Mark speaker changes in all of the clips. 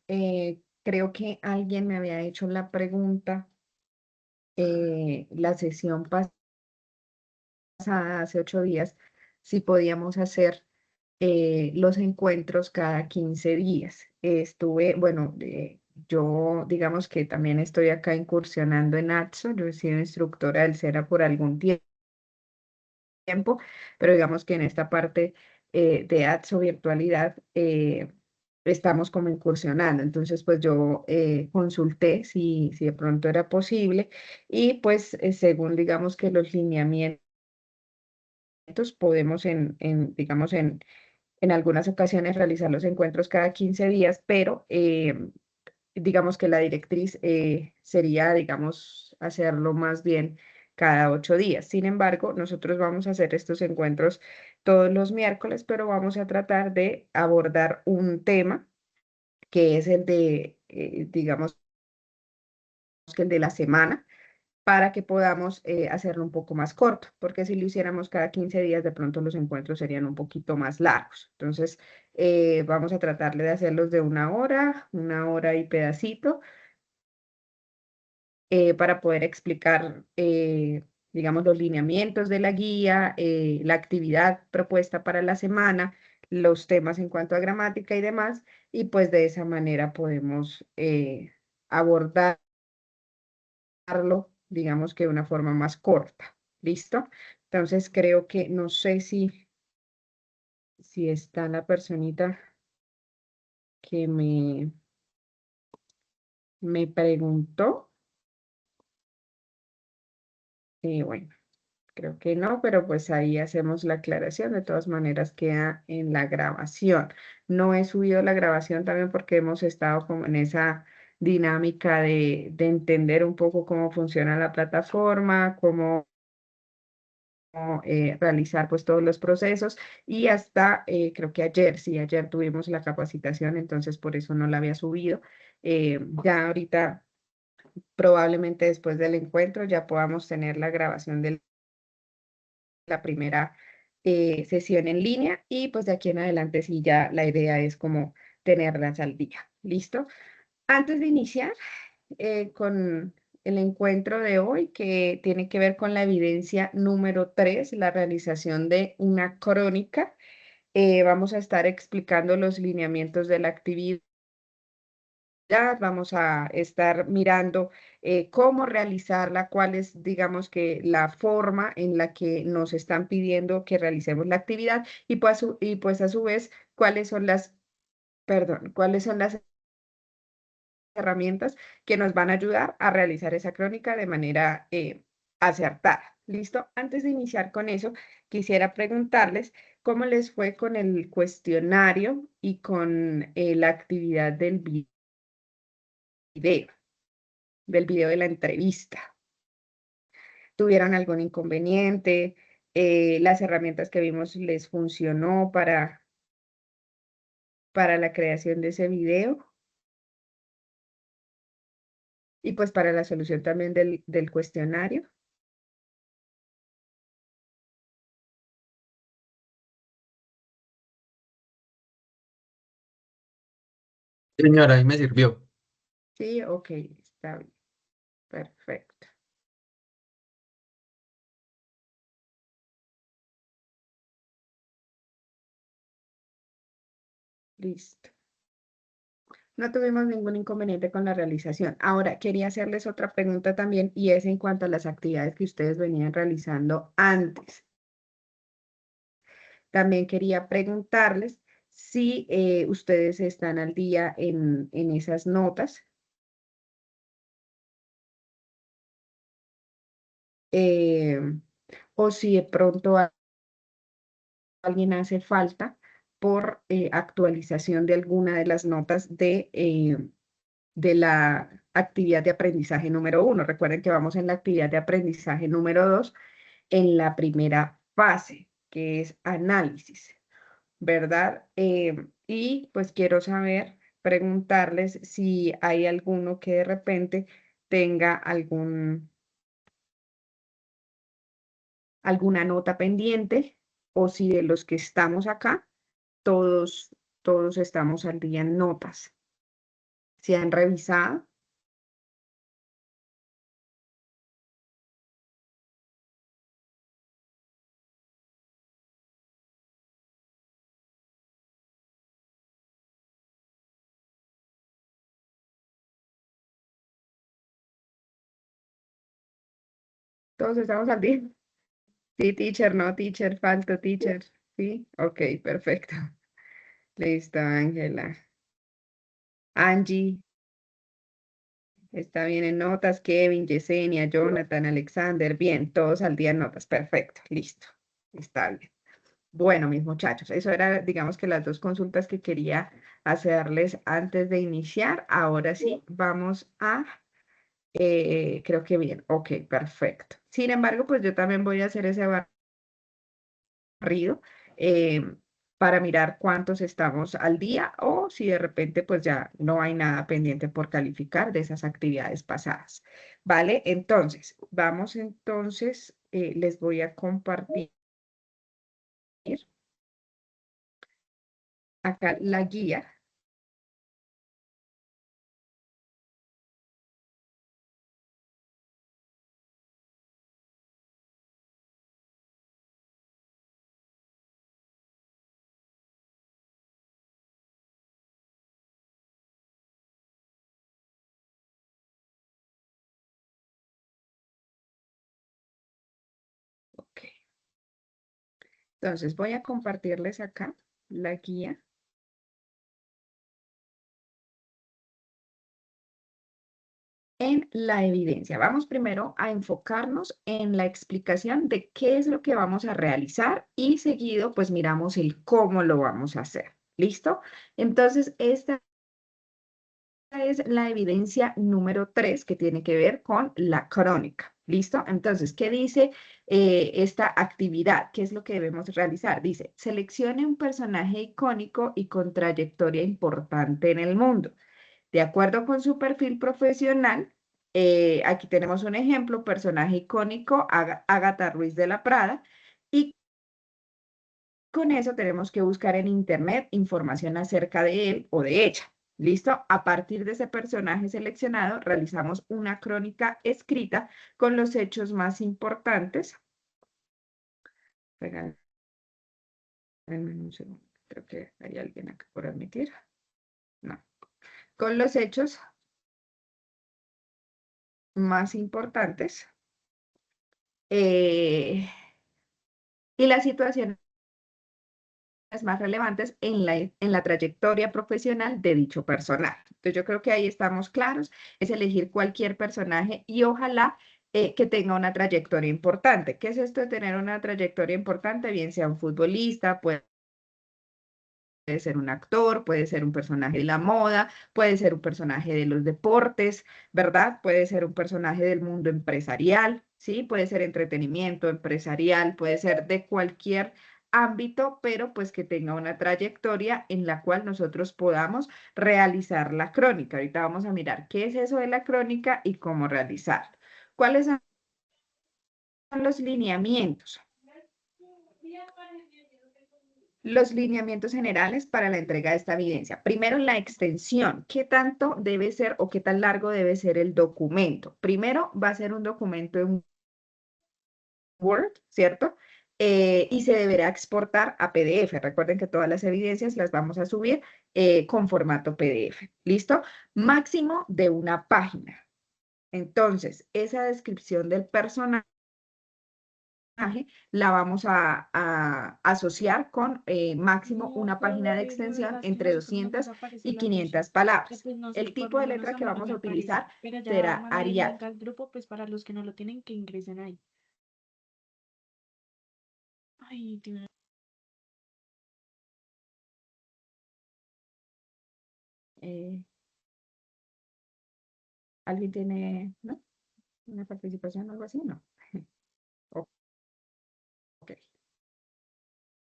Speaker 1: Creo que alguien me había hecho la pregunta, la sesión pasada, hace 8 días, si podíamos hacer los encuentros cada 15 días. Bueno, yo digamos que también estoy acá incursionando en ATSO, yo he sido instructora del CERA por algún tiempo, pero digamos que en esta parte de ATSO virtualidad estamos como incursionando. Entonces, pues yo consulté si de pronto era posible y pues según digamos que los lineamientos podemos digamos, en algunas ocasiones realizar los encuentros cada 15 días, pero digamos que la directriz sería, digamos, hacerlo más bien cada 8 días. Sin embargo, nosotros vamos a hacer estos encuentros todos los miércoles, pero vamos a tratar de abordar un tema que es el de, digamos, que el de la semana para que podamos hacerlo un poco más corto, porque si lo hiciéramos cada 15 días, de pronto los encuentros serían un poquito más largos. Entonces, vamos a tratarle de hacerlos de 1 hora y pedacito, para poder explicar, digamos, los lineamientos de la guía, la actividad propuesta para la semana, los temas en cuanto a gramática y demás, y pues de esa manera podemos abordarlo, digamos que de una forma más corta. ¿Listo? Entonces creo que no sé si está la personita que me preguntó. Bueno, creo que no, pero pues ahí hacemos la aclaración. De todas maneras queda en la grabación. No he subido la grabación también porque hemos estado como en esa dinámica de entender un poco cómo funciona la plataforma, cómo realizar pues todos los procesos y hasta creo que ayer, sí, ayer tuvimos la capacitación, entonces por eso no la había subido. Ya ahorita, probablemente después del encuentro, ya podamos tener la grabación de la primera sesión en línea y pues de aquí en adelante sí ya la idea es como tenerlas al día. ¿Listo? Antes de iniciar con el encuentro de hoy, que tiene que ver con la evidencia número 3, la realización de una crónica. Vamos a estar explicando los lineamientos de la actividad, vamos a estar mirando cómo realizarla, cuál es, digamos que, la forma en la que nos están pidiendo que realicemos la actividad y pues a su vez, cuáles son las herramientas que nos van a ayudar a realizar esa crónica de manera acertada. ¿Listo? Antes de iniciar con eso, quisiera preguntarles cómo les fue con el cuestionario y con la actividad video, del video de la entrevista. ¿Tuvieron algún inconveniente? ¿Las herramientas que vimos les funcionó para la creación de ese video? Y pues para la solución también del cuestionario.
Speaker 2: Señora, ahí me sirvió.
Speaker 1: Sí, ok, está bien, perfecto, listo. No tuvimos ningún inconveniente con la realización. Ahora, quería hacerles otra pregunta también y es en cuanto a las actividades que ustedes venían realizando antes. También quería preguntarles si ustedes están al día en esas notas, eh, o si de pronto alguien hace falta por actualización de alguna de las notas de la actividad de aprendizaje número 1. Recuerden que vamos en la actividad de aprendizaje número 2 en la primera fase, que es análisis, ¿verdad? Y pues quiero saber, preguntarles si hay alguno que de repente tenga alguna nota pendiente o si de los que estamos acá, todos estamos al día en notas. ¿Si han revisado? ¿Todos estamos al día? Sí, teacher, no, teacher, falto, teacher. Sí, ok, perfecto. Listo, Ángela. Angie, está bien en notas. Kevin, Yesenia, Jonathan, Alexander, bien, todos al día en notas. Perfecto, listo. Está bien. Bueno, mis muchachos, eso era, digamos que las dos consultas que quería hacerles antes de iniciar. Ahora sí, vamos a, creo que bien, ok, perfecto. Sin embargo, pues yo también voy a hacer ese barrido eh, para mirar cuántos estamos al día o si de repente pues ya no hay nada pendiente por calificar de esas actividades pasadas. ¿Vale? Entonces, vamos entonces, les voy a compartir acá la guía. Ok. Entonces, voy a compartirles acá la guía. En la evidencia. Vamos primero a enfocarnos en la explicación de qué es lo que vamos a realizar y seguido pues miramos el cómo lo vamos a hacer. ¿Listo? Entonces, esta es la evidencia número 3 que tiene que ver con la crónica. ¿Listo? Entonces, ¿qué dice esta actividad? ¿Qué es lo que debemos realizar? Dice, seleccione un personaje icónico y con trayectoria importante en el mundo. De acuerdo con su perfil profesional, aquí tenemos un ejemplo, personaje icónico, Ágata Ruiz de la Prada, y con eso tenemos que buscar en internet información acerca de él o de ella. ¿Listo? A partir de ese personaje seleccionado, realizamos una crónica escrita con los hechos más importantes. Regálenme un segundo. Creo que hay alguien acá por admitir. No. Con los hechos más importantes y las situaciones más relevantes en la trayectoria profesional de dicho personaje. Entonces yo creo que ahí estamos claros, es elegir cualquier personaje y ojalá que tenga una trayectoria importante. ¿Qué es esto de tener una trayectoria importante? Bien sea un futbolista, puede ser un actor, puede ser un personaje de la moda, puede ser un personaje de los deportes, ¿verdad? Puede ser un personaje del mundo empresarial, ¿sí? Puede ser entretenimiento empresarial, puede ser de cualquier ámbito, pero pues que tenga una trayectoria en la cual nosotros podamos realizar la crónica. Ahorita vamos a mirar qué es eso de la crónica y cómo realizarlo. ¿Cuáles son los lineamientos? Los lineamientos generales para la entrega de esta evidencia. Primero, la extensión. ¿Qué tanto debe ser o qué tan largo debe ser el documento? Primero, va a ser un documento en Word, ¿cierto? Y se deberá exportar a PDF. Recuerden que todas las evidencias las vamos a subir con formato PDF. ¿Listo? Máximo de una página. Entonces, esa descripción del personaje la vamos a asociar con máximo
Speaker 3: No,
Speaker 1: una
Speaker 3: pero
Speaker 1: página de
Speaker 3: lo
Speaker 1: extensión
Speaker 3: verdad es que
Speaker 1: entre
Speaker 3: nosotros no nos
Speaker 1: 200
Speaker 3: aparece
Speaker 1: y
Speaker 3: el anuncio.
Speaker 1: 500 palabras.
Speaker 3: Pues no sé,
Speaker 1: El
Speaker 3: por
Speaker 1: tipo
Speaker 3: lo
Speaker 1: de
Speaker 3: menos
Speaker 1: letra
Speaker 3: a
Speaker 1: que
Speaker 3: mí no
Speaker 1: vamos
Speaker 3: me
Speaker 1: a
Speaker 3: aparece.
Speaker 1: utilizar
Speaker 3: Pero ya voy a
Speaker 1: será
Speaker 3: mandar el
Speaker 1: Arial.
Speaker 3: link al grupo, pues para los que no lo tienen, que ingresen ahí. Ay, Dios.
Speaker 1: Eh, ¿Alguien tiene, no? ¿Una participación o algo así? No. Ok,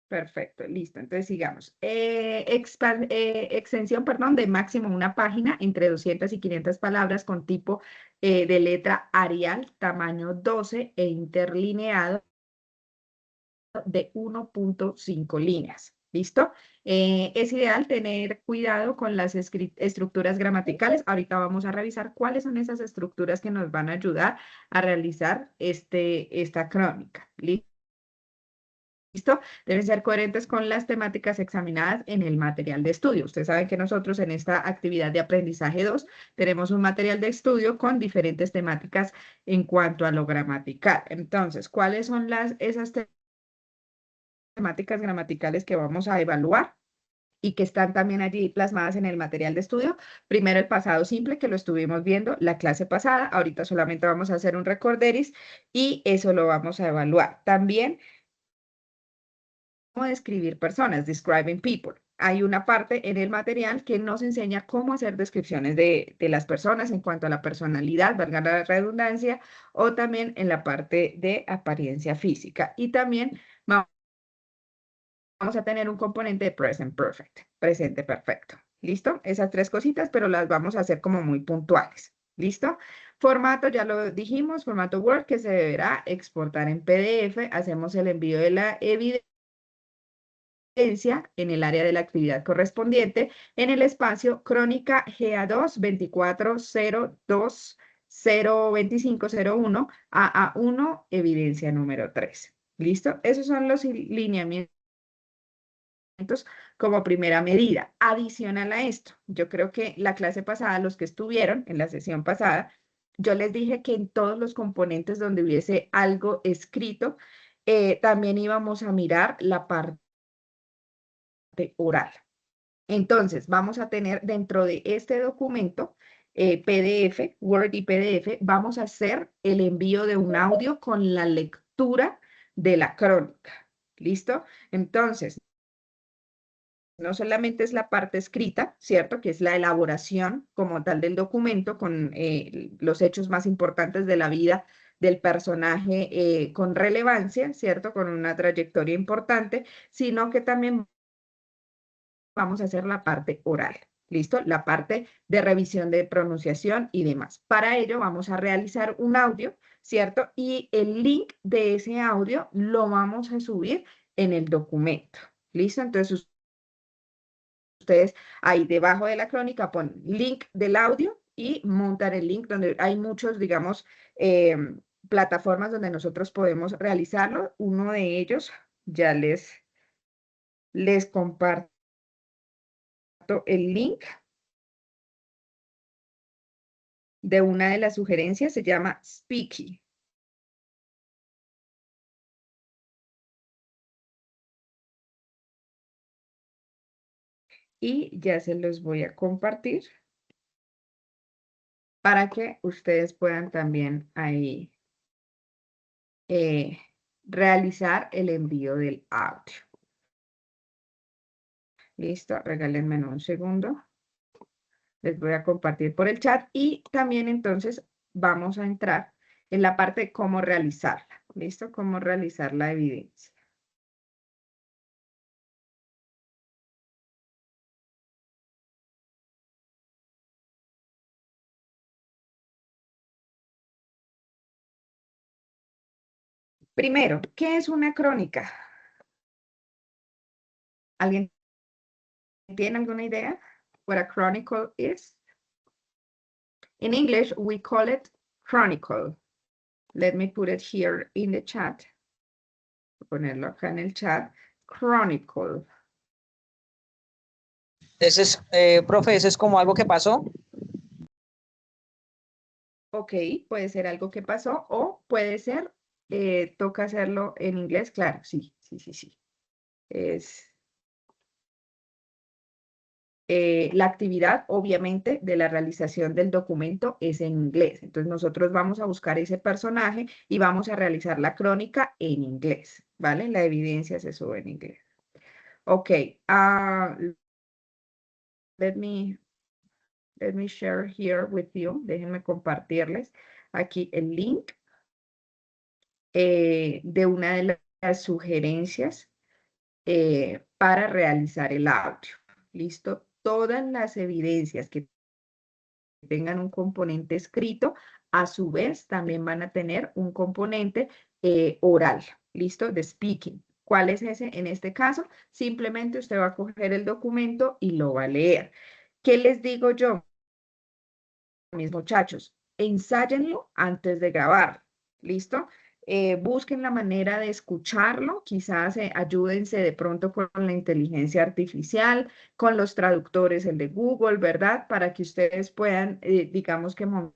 Speaker 1: perfecto, listo. Entonces sigamos. Extensión, perdón, de máximo una página entre 200 y 500 palabras con tipo de letra Arial, tamaño 12 e interlineado de 1.5 líneas. ¿Listo? Es ideal tener cuidado con las estructuras gramaticales. Ahorita vamos a revisar cuáles son esas estructuras que nos van a ayudar a realizar esta crónica. ¿Listo? Deben ser coherentes con las temáticas examinadas en el material de estudio. Ustedes saben que nosotros en esta actividad de aprendizaje 2 tenemos un material de estudio con diferentes temáticas en cuanto a lo gramatical. Entonces, ¿cuáles son esas temáticas gramaticales que vamos a evaluar y que están también allí plasmadas en el material de estudio? Primero, el pasado simple, que lo estuvimos viendo la clase pasada. Ahorita solamente vamos a hacer un recorderis y eso lo vamos a evaluar. También, cómo describir personas, describing people. Hay una parte en el material que nos enseña cómo hacer descripciones de las personas en cuanto a la personalidad, valga la redundancia, o también en la parte de apariencia física. Y también vamos a tener un componente de present perfect, presente perfecto. ¿Listo? Esas tres cositas, pero las vamos a hacer como muy puntuales. ¿Listo? Formato, ya lo dijimos, formato Word que se deberá exportar en PDF. Hacemos el envío de la evidencia en el área de la actividad correspondiente en el espacio crónica GA2 2402-02501 AA1 evidencia número 3. ¿Listo? Esos son los lineamientos como primera medida. Adicional a esto, yo creo que la clase pasada, los que estuvieron en la sesión pasada, yo les dije que en todos los componentes donde hubiese algo escrito, también íbamos a mirar la parte oral. Entonces, vamos a tener dentro de este documento, PDF, Word y PDF, vamos a hacer el envío de un audio con la lectura de la crónica. ¿Listo? Entonces, no solamente es la parte escrita, ¿cierto? Que es la elaboración como tal del documento con los hechos más importantes de la vida del personaje con relevancia, ¿cierto? Con una trayectoria importante, sino que también vamos a hacer la parte oral. ¿Listo? La parte de revisión de pronunciación y demás. Para ello vamos a realizar un audio, ¿cierto? Y el link de ese audio lo vamos a subir en el documento. ¿Listo? Entonces, ustedes ahí debajo de la crónica ponen link del audio y montar el link donde hay muchos, digamos, plataformas donde nosotros podemos realizarlo. Uno de ellos ya les comparto el link de una de las sugerencias, se llama Speaky. Y ya se los voy a compartir para que ustedes puedan también ahí realizar el envío del audio. Listo, regálenme un segundo. Les voy a compartir por el chat y también entonces vamos a entrar en la parte de cómo realizarla. ¿Listo? Cómo realizar la evidencia. Primero, ¿qué es una crónica? ¿Alguien tiene alguna idea? What a chronicle is? In English, we call it chronicle. Let me put it here in the chat. Voy a ponerlo acá en el chat. Chronicle.
Speaker 4: Ese es, profe, ese es como algo que pasó.
Speaker 1: Ok, puede ser algo que pasó o puede ser, toca hacerlo en inglés, claro, sí. Es la actividad, obviamente, de la realización del documento es en inglés. Entonces, nosotros vamos a buscar ese personaje y vamos a realizar la crónica en inglés, ¿vale? La evidencia se sube en inglés. Ok, let me share here with you. Déjenme compartirles aquí el link de una de las sugerencias para realizar el audio. ¿Listo? Todas las evidencias que tengan un componente escrito, a su vez también van a tener un componente oral, ¿listo? De speaking. ¿Cuál es ese? En este caso, simplemente usted va a coger el documento y lo va a leer. ¿Qué les digo yo, mis muchachos? Ensáyenlo antes de grabar, ¿listo? Busquen la manera de escucharlo, quizás ayúdense de pronto con la inteligencia artificial, con los traductores, el de Google, ¿verdad? Para que ustedes puedan, digamos que montar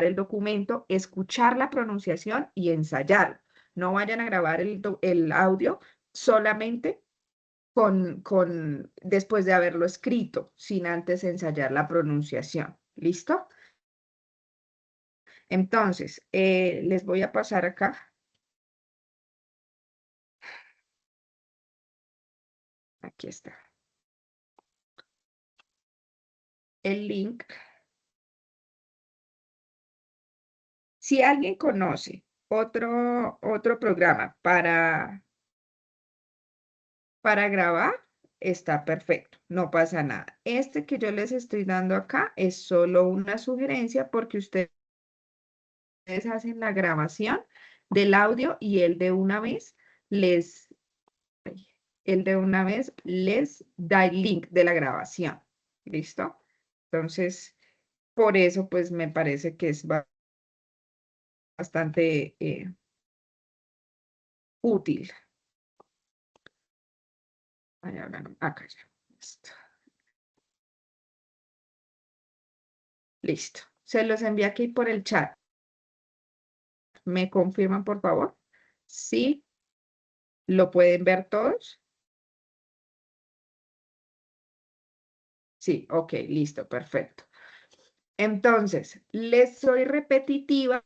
Speaker 1: el documento, escuchar la pronunciación y ensayarlo. No vayan a grabar el audio solamente después de haberlo escrito, sin antes ensayar la pronunciación. ¿Listo? Entonces, les voy a pasar acá. Aquí está. El link. Si alguien conoce otro programa para grabar, está perfecto, no pasa nada. Este que yo les estoy dando acá es solo una sugerencia porque ustedes hacen la grabación del audio y él de una vez les da el link de la grabación. ¿Listo? Entonces, por eso, pues me parece que es bastante útil. Acá ya. Listo. Listo. Se los envié aquí por el chat. ¿Me confirman, por favor? Sí. ¿Lo pueden ver todos? Sí, ok, listo, perfecto. Entonces, les soy repetitiva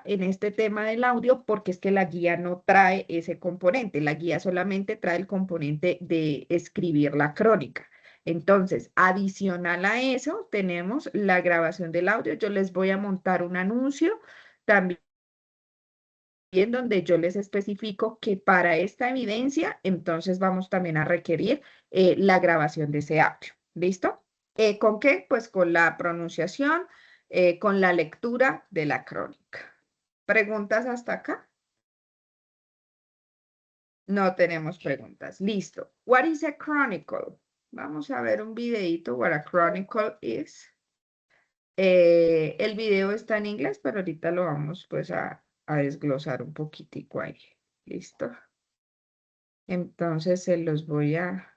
Speaker 1: en este tema del audio porque es que la guía no trae ese componente. La guía solamente trae el componente de escribir la crónica. Entonces, adicional a eso, tenemos la grabación del audio. Yo les voy a montar un anuncio también donde yo les especifico que para esta evidencia, entonces vamos también a requerir la grabación de ese audio. ¿Listo? ¿Con qué? Pues con la pronunciación, con la lectura de la crónica. ¿Preguntas hasta acá? No tenemos preguntas. Listo. What is a chronicle? Vamos a ver un videito, what a chronicle is. El video está en inglés, pero ahorita lo vamos pues a desglosar un poquitico ahí. ¿Listo? Entonces se los voy a...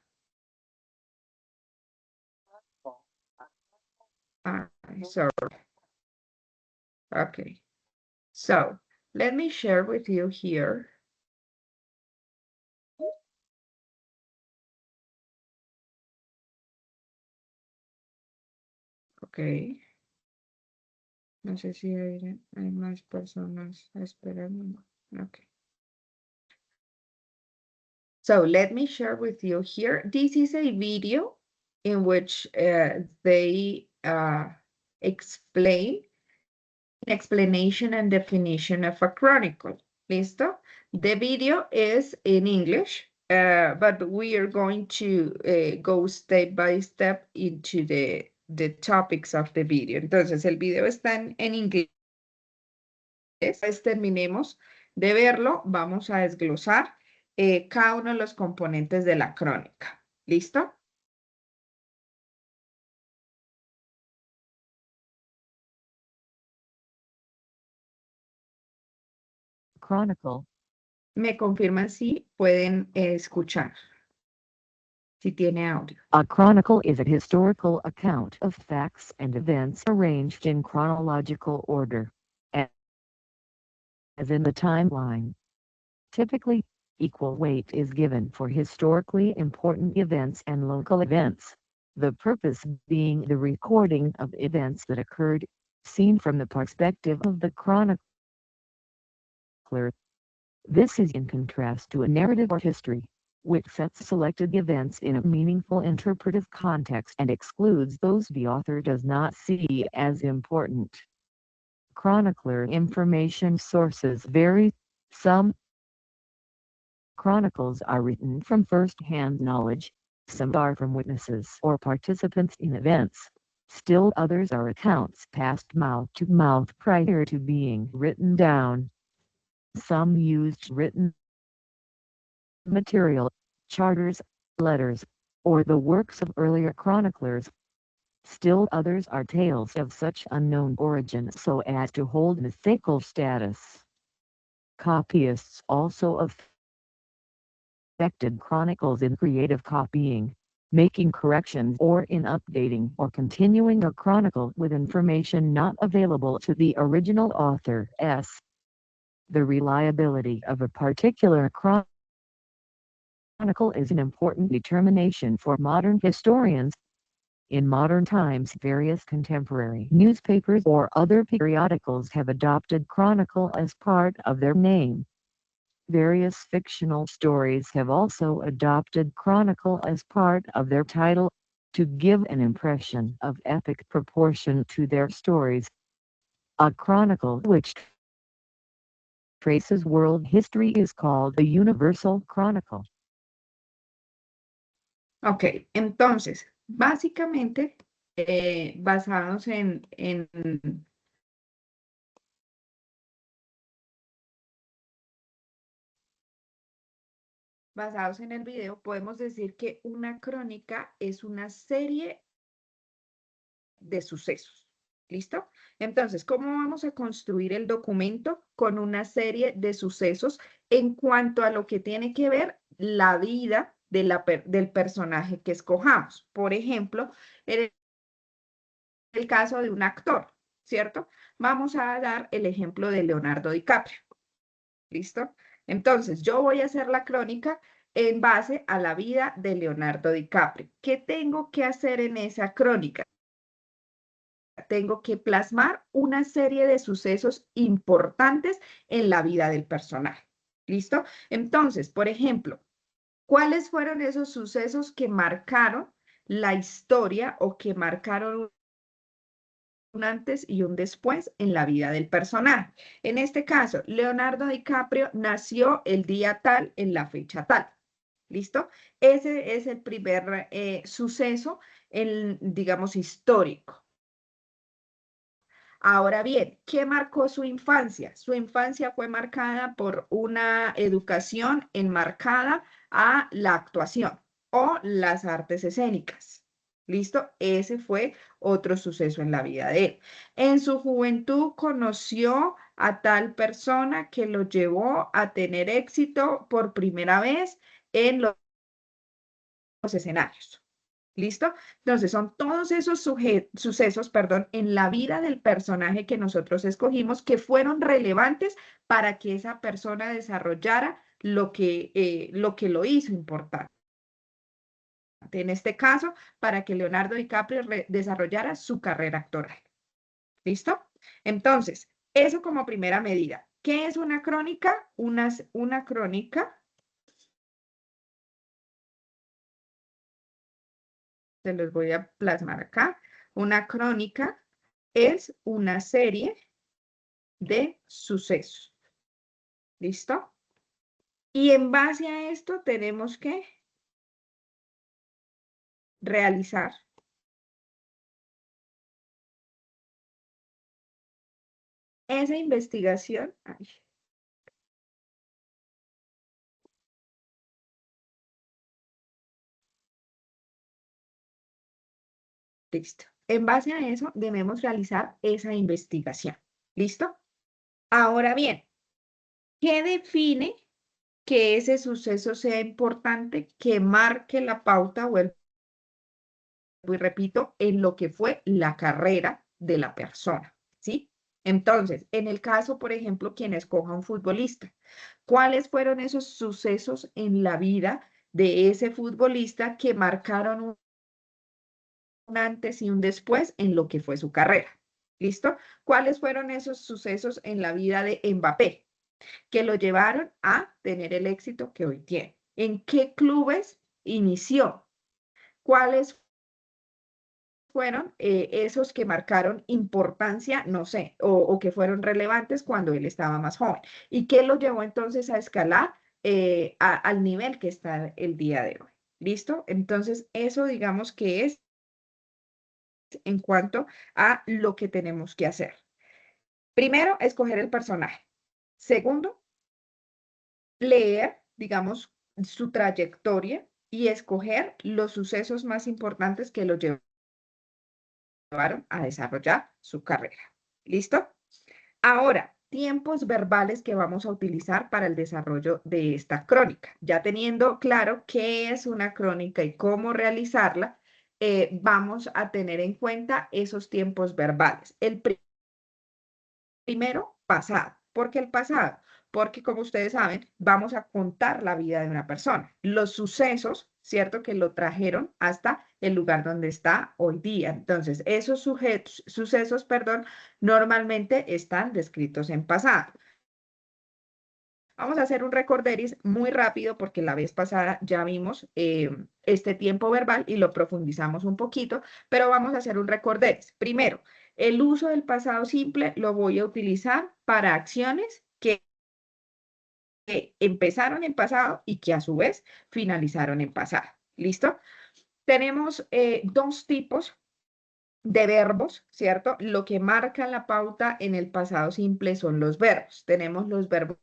Speaker 1: sorry. Okay. So, let me share with you here. Okay. No sé si hay más personas esperando. Okay. So let me share with you here. This is a video in which they explain explanation and definition of a chronicle. ¿Listo? The video is in English, but we are going to go step by step into the topics of the video. Entonces, el video está en inglés. Pues terminemos de verlo, vamos a desglosar cada uno de los componentes de la crónica. ¿Listo?
Speaker 5: Chronicle.
Speaker 1: Me confirman si pueden escuchar, si tiene audio.
Speaker 5: A chronicle is a historical account of facts and events arranged in chronological order, as in the timeline. Typically, equal weight is given for historically important events and local events, the purpose being the recording of events that occurred, seen from the perspective of the chronicler. This is in contrast to a narrative or history, which sets selected events in a meaningful interpretive context and excludes those the author does not see as important. Chronicler information sources vary. Some chronicles are written from first-hand knowledge, some are from witnesses or participants in events. Still others are accounts passed mouth to mouth prior to being written down. Some used written material, charters, letters, or the works of earlier chroniclers. Still others are tales of such unknown origin so as to hold mythical status. Copyists also affected chronicles in creative copying, making corrections or in updating or continuing a chronicle with information not available to the original author. The reliability of a particular chronicle is an important determination for modern historians. In modern times, various contemporary newspapers or other periodicals have adopted chronicle as part of their name. Various fictional stories have also adopted chronicle as part of their title, to give an impression of epic proportion to their stories. A chronicle which traces world history is called a universal chronicle.
Speaker 1: Ok, entonces, básicamente, basados basados en el video, podemos decir que una crónica es una serie de sucesos. ¿Listo? Entonces, ¿cómo vamos a construir el documento? Con una serie de sucesos en cuanto a lo que tiene que ver la vida del personaje que escojamos. Por ejemplo, en el caso de un actor, ¿cierto? Vamos a dar el ejemplo de Leonardo DiCaprio. ¿Listo? Entonces, yo voy a hacer la crónica en base a la vida de Leonardo DiCaprio. ¿Qué tengo que hacer en esa crónica? Tengo que plasmar una serie de sucesos importantes en la vida del personaje. ¿Listo? Entonces, por ejemplo, ¿cuáles fueron esos sucesos que marcaron la historia o que marcaron un antes y un después en la vida del personaje? En este caso, Leonardo DiCaprio nació el día tal, en la fecha tal. ¿Listo? Ese es el primer suceso, digamos, histórico. Ahora bien, ¿qué marcó su infancia? Su infancia fue marcada por una educación enmarcada a la actuación o las artes escénicas. ¿Listo? Ese fue otro suceso en la vida de él. En su juventud conoció a tal persona que lo llevó a tener éxito por primera vez en los escenarios. ¿Listo? Entonces, son todos esos sucesos, en la vida del personaje que nosotros escogimos que fueron relevantes para que esa persona desarrollara lo que lo hizo importante. En este caso, para que Leonardo DiCaprio desarrollara su carrera actoral. ¿Listo? Entonces, eso como primera medida. ¿Qué es una crónica? Una crónica, se los voy a plasmar acá. Una crónica es una serie de sucesos. ¿Listo? Y en base a esto tenemos que realizar esa investigación. Ay. Listo. En base a eso debemos realizar esa investigación. ¿Listo? Ahora bien, ¿qué define que ese suceso sea importante, que marque la pauta, vuelvo y repito, en lo que fue la carrera de la persona? ¿Sí? Entonces, en el caso, por ejemplo, quien escoja un futbolista, ¿cuáles fueron esos sucesos en la vida de ese futbolista que marcaron un antes y un después en lo que fue su carrera? ¿Listo? ¿Cuáles fueron esos sucesos en la vida de Mbappé que lo llevaron a tener el éxito que hoy tiene? ¿En qué clubes inició? ¿Cuáles fueron esos que marcaron importancia, no sé, o que fueron relevantes cuando él estaba más joven? ¿Y qué lo llevó entonces a escalar al nivel que está el día de hoy? ¿Listo? Entonces, eso digamos que es en cuanto a lo que tenemos que hacer. Primero, escoger el personaje. Segundo, leer, digamos, su trayectoria y escoger los sucesos más importantes que lo llevaron a desarrollar su carrera. ¿Listo? Ahora, tiempos verbales que vamos a utilizar para el desarrollo de esta crónica. Ya teniendo claro qué es una crónica y cómo realizarla, vamos a tener en cuenta esos tiempos verbales. El primero, pasado. ¿Por qué el pasado? Porque, como ustedes saben, vamos a contar la vida de una persona, los sucesos, ¿cierto? Que lo trajeron hasta el lugar donde está hoy día. Entonces, esos sucesos, perdón, normalmente están descritos en pasado. Vamos a hacer un recorderis muy rápido porque la vez pasada ya vimos este tiempo verbal y lo profundizamos un poquito, pero vamos a hacer un recorderis. Primero, el uso del pasado simple lo voy a utilizar para acciones que empezaron en pasado y que a su vez finalizaron en pasado. ¿Listo? Tenemos dos tipos de verbos, ¿cierto? Lo que marca la pauta en el pasado simple son los verbos. Tenemos los verbos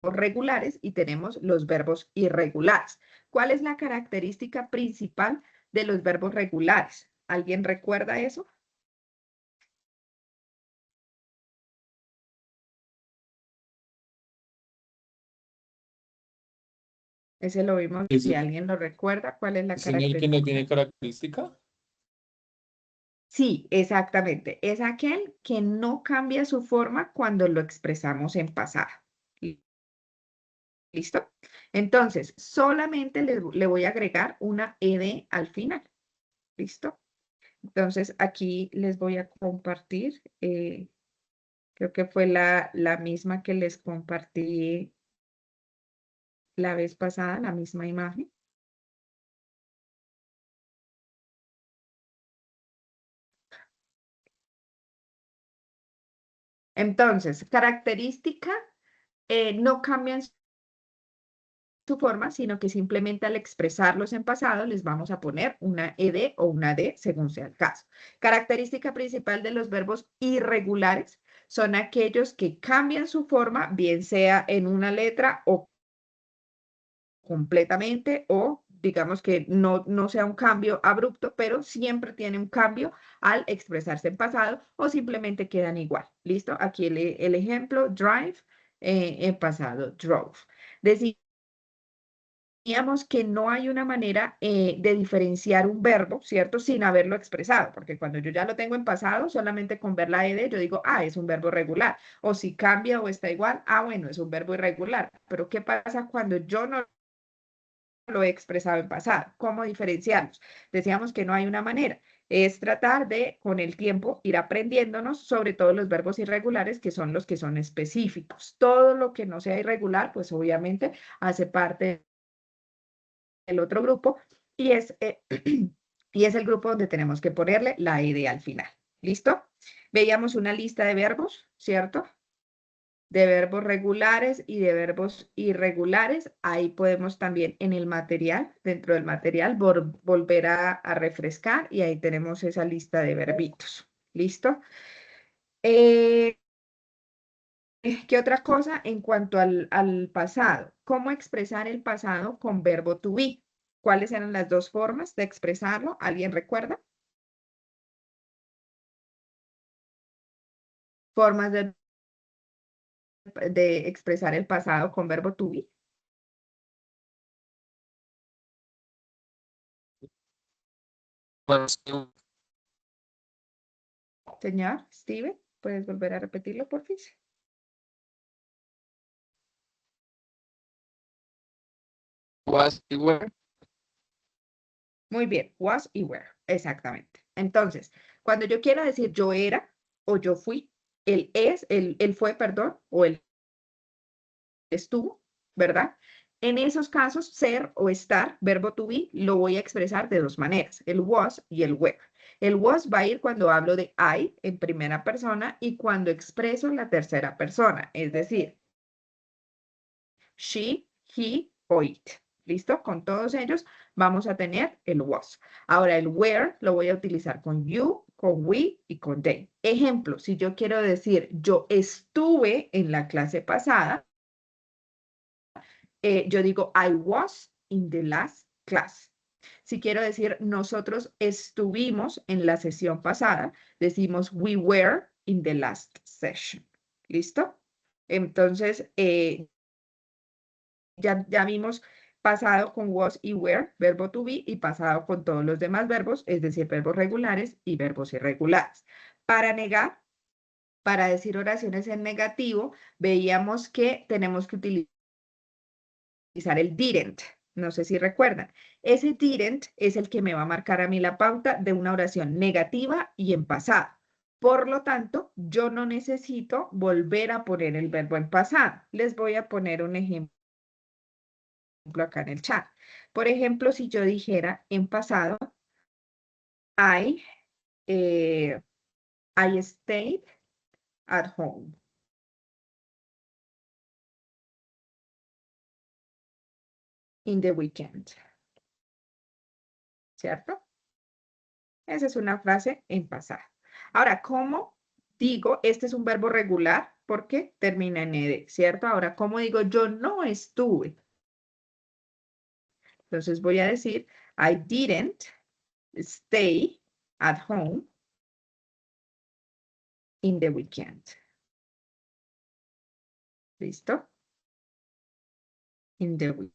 Speaker 1: regulares y tenemos los verbos irregulares. ¿Cuál es la característica principal de los verbos regulares? ¿Alguien recuerda eso? Ese lo vimos,
Speaker 6: ¿Es,
Speaker 1: si alguien lo recuerda, ¿cuál es la
Speaker 6: es en el que no
Speaker 1: característica?
Speaker 6: tiene característica?
Speaker 1: Sí, exactamente. Es aquel que no cambia su forma cuando lo expresamos en pasado. ¿Listo? Entonces, solamente le voy a agregar una ed al final. ¿Listo? Entonces, aquí les voy a compartir, creo que fue la misma que les compartí la vez pasada, la misma imagen. Entonces, característica, no cambian su forma, sino que simplemente al expresarlos en pasado les vamos a poner una ed o una d según sea el caso. Característica principal de los verbos irregulares son aquellos que cambian su forma, bien sea en una letra o completamente, o digamos que no sea un cambio abrupto, pero siempre tiene un cambio al expresarse en pasado o simplemente quedan igual. ¿Listo? Aquí el ejemplo, drive, en pasado, drove. Decíamos que no hay una manera de diferenciar un verbo, ¿cierto? Sin haberlo expresado, porque cuando yo ya lo tengo en pasado, solamente con ver la ed, yo digo, ah, es un verbo regular. O si cambia o está igual, ah, bueno, es un verbo irregular. Pero ¿qué pasa cuando yo no lo he expresado en pasado? ¿Cómo diferenciarlos? Decíamos que no hay una manera. Es tratar de, con el tiempo, ir aprendiéndonos sobre todo los verbos irregulares, que son los que son específicos. Todo lo que no sea irregular, pues obviamente hace parte el otro grupo y y es el grupo donde tenemos que ponerle la ed al final. ¿Listo? Veíamos una lista de verbos, ¿cierto? De verbos regulares y de verbos irregulares. Ahí podemos también en el material, dentro del material, volver a refrescar y ahí tenemos esa lista de verbitos. ¿Listo? ¿Qué otra cosa en cuanto al pasado? ¿Cómo expresar el pasado con verbo to be? ¿Cuáles eran las dos formas de expresarlo? ¿Alguien recuerda? Formas de expresar el pasado con verbo to be.
Speaker 2: Was,
Speaker 1: Señor Steven, ¿puedes volver a repetirlo, por favor?
Speaker 2: was y were.
Speaker 1: Muy bien, was y were, exactamente. Entonces, cuando yo quiero decir yo era o yo fui, el fue, perdón, o el estuvo, ¿verdad? En esos casos, ser o estar, verbo to be, lo voy a expresar de dos maneras, el was y el were. El was va a ir cuando hablo de I en primera persona y cuando expreso en la tercera persona, es decir, she, he o it. ¿Listo? Con todos ellos vamos a tener el was. Ahora el were lo voy a utilizar con you, con we y con they. Ejemplo, si yo quiero decir yo estuve en la clase pasada, yo digo I was in the last class. Si quiero decir nosotros estuvimos en la sesión pasada, decimos we were in the last session. ¿Listo? Entonces, ya vimos pasado con was y were, verbo to be, y pasado con todos los demás verbos, es decir, verbos regulares y verbos irregulares. Para negar, para decir oraciones en negativo, veíamos que tenemos que utilizar el didn't. No sé si recuerdan. Ese didn't es el que me va a marcar a mí la pauta de una oración negativa y en pasado. Por lo tanto, yo no necesito volver a poner el verbo en pasado. Les voy a poner un ejemplo acá en el chat. Por ejemplo, si yo dijera en pasado, I, I stayed at home. In the weekend. ¿Cierto? Esa es una frase en pasado. Ahora, ¿cómo digo? Este es un verbo regular porque termina en ed, ¿cierto? Ahora, ¿cómo digo? Yo no estuve. Entonces voy a decir, I didn't stay at home in the weekend. ¿Listo? In the weekend.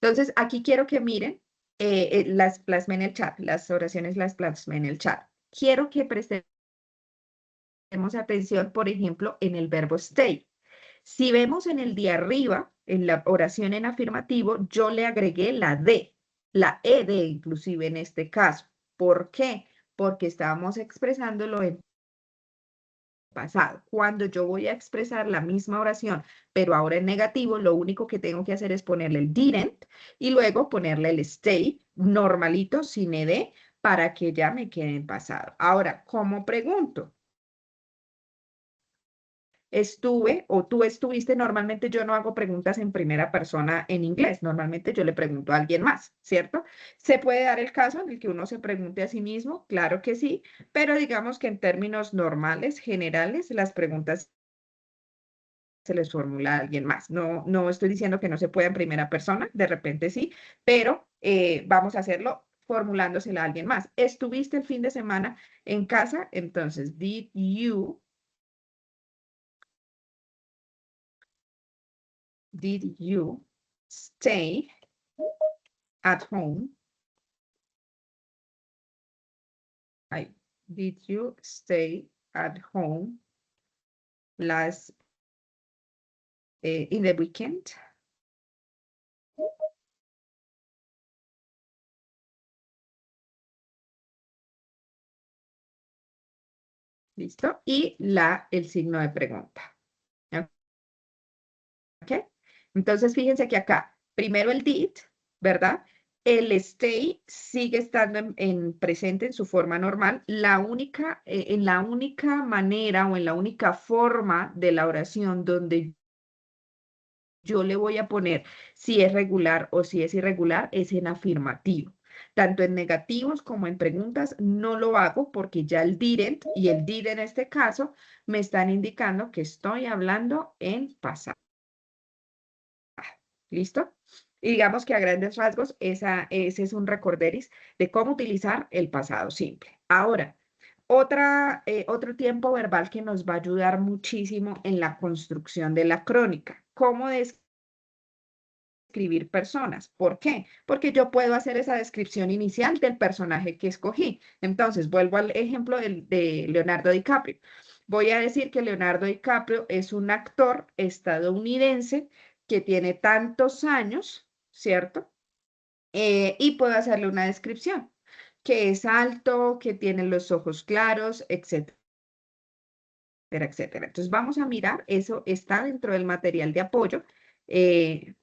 Speaker 1: Entonces, aquí quiero que miren, las plasmé en el chat, las oraciones las plasmé en el chat. Quiero que prestemos atención, por ejemplo, en el verbo stay. Si vemos en el de arriba, en la oración en afirmativo, yo le agregué la D, la ED inclusive en este caso. ¿Por qué? Porque estábamos expresándolo en pasado. Cuando yo voy a expresar la misma oración, pero ahora en negativo, lo único que tengo que hacer es ponerle el didn't y luego ponerle el stay normalito, sin ed, para que ya me quede en pasado. Ahora, ¿cómo pregunto? Estuve o tú estuviste, normalmente yo no hago preguntas en primera persona en inglés, normalmente yo le pregunto a alguien más, ¿cierto? ¿Se puede dar el caso en el que uno se pregunte a sí mismo? Claro que sí, pero digamos que en términos normales, generales, las preguntas se les formula a alguien más. No estoy diciendo que no se pueda en primera persona, de repente sí, pero vamos a hacerlo formulándosela a alguien más. ¿Estuviste el fin de semana en casa? Entonces, did you stay at home? Did you stay at home last in the weekend? ¿Listo? Y el signo de pregunta. ¿Ok? Entonces, fíjense que acá, primero el did, ¿verdad? El stay sigue estando en presente en su forma normal. En la única manera o en la única forma de la oración donde yo le voy a poner si es regular o si es irregular es en afirmativo. Tanto en negativos como en preguntas no lo hago porque ya el didn't y el did en este caso me están indicando que estoy hablando en pasado. ¿Listo? Y digamos que a grandes rasgos ese es un recorderis de cómo utilizar el pasado simple. Ahora, otro tiempo verbal que nos va a ayudar muchísimo en la construcción de la crónica. ¿Cómo describir personas? ¿Por qué? Porque yo puedo hacer esa descripción inicial del personaje que escogí. Entonces, vuelvo al ejemplo de Leonardo DiCaprio. Voy a decir que Leonardo DiCaprio es un actor estadounidense que tiene tantos años, ¿cierto? Y puedo hacerle una descripción, que es alto, que tiene los ojos claros, etcétera, etcétera. Entonces vamos a mirar, eso está dentro del material de apoyo que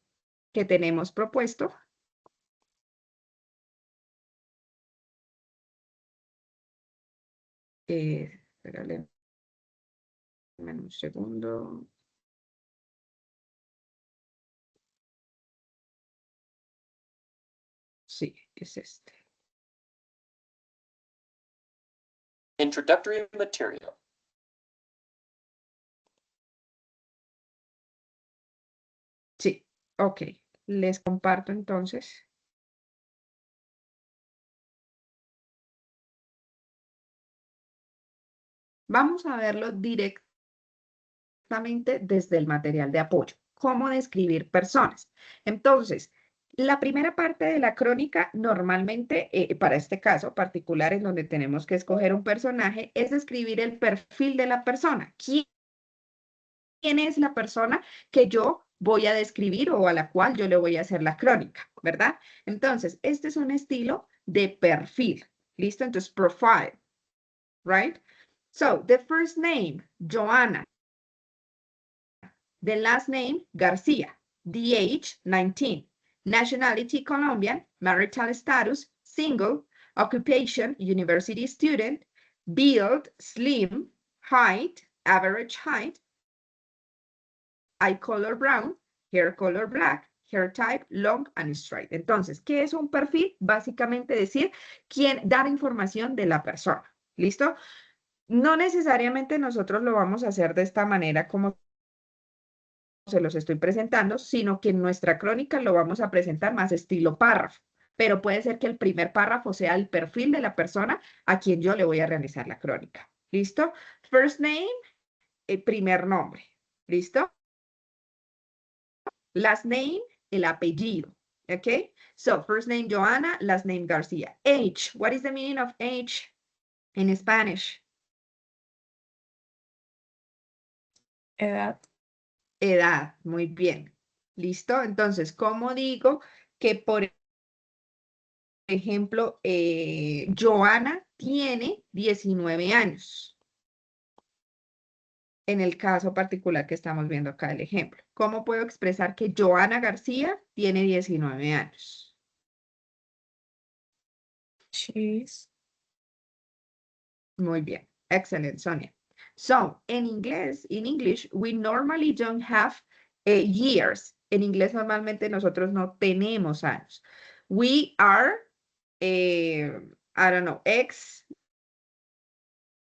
Speaker 1: tenemos propuesto. Espérale un segundo. Sí, es este.
Speaker 6: Introductory material.
Speaker 1: Sí, ok. Les comparto entonces. Vamos a verlo directamente desde el material de apoyo. ¿Cómo describir personas? Entonces, la primera parte de la crónica, normalmente, para este caso particular en donde tenemos que escoger un personaje, es describir el perfil de la persona. ¿Quién es la persona que yo voy a describir o a la cual yo le voy a hacer la crónica, ¿verdad? Entonces, este es un estilo de perfil. ¿Listo? Entonces, profile, right? So, the first name, Joanna. The last name, Garcia. The age, 19. Nationality, Colombian. Marital status, single. Occupation, university student. Build, slim. Height, average height. Eye color brown. Hair color black. Hair type, long and straight. Entonces, ¿qué es un perfil? Básicamente decir dar información de la persona. ¿Listo? No necesariamente nosotros lo vamos a hacer de esta manera como se los estoy presentando, sino que en nuestra crónica lo vamos a presentar más estilo párrafo, pero puede ser que el primer párrafo sea el perfil de la persona a quien yo le voy a realizar la crónica. ¿Listo? First name, primer nombre. ¿Listo? Last name, el apellido. ¿Ok? So, first name Joanna, last name Garcia. Age, what is the meaning of age in Spanish?
Speaker 7: Edad.
Speaker 1: Edad, muy bien. ¿Listo? Entonces, ¿cómo digo que, por ejemplo, Joana tiene 19 años? En el caso particular que estamos viendo acá el ejemplo. ¿Cómo puedo expresar que Joana García tiene 19 años?
Speaker 7: She's.
Speaker 1: Muy bien. Excellent, Sonia. So, in English, we normally don't have years. En inglés normalmente nosotros no tenemos años. We are, I don't know, X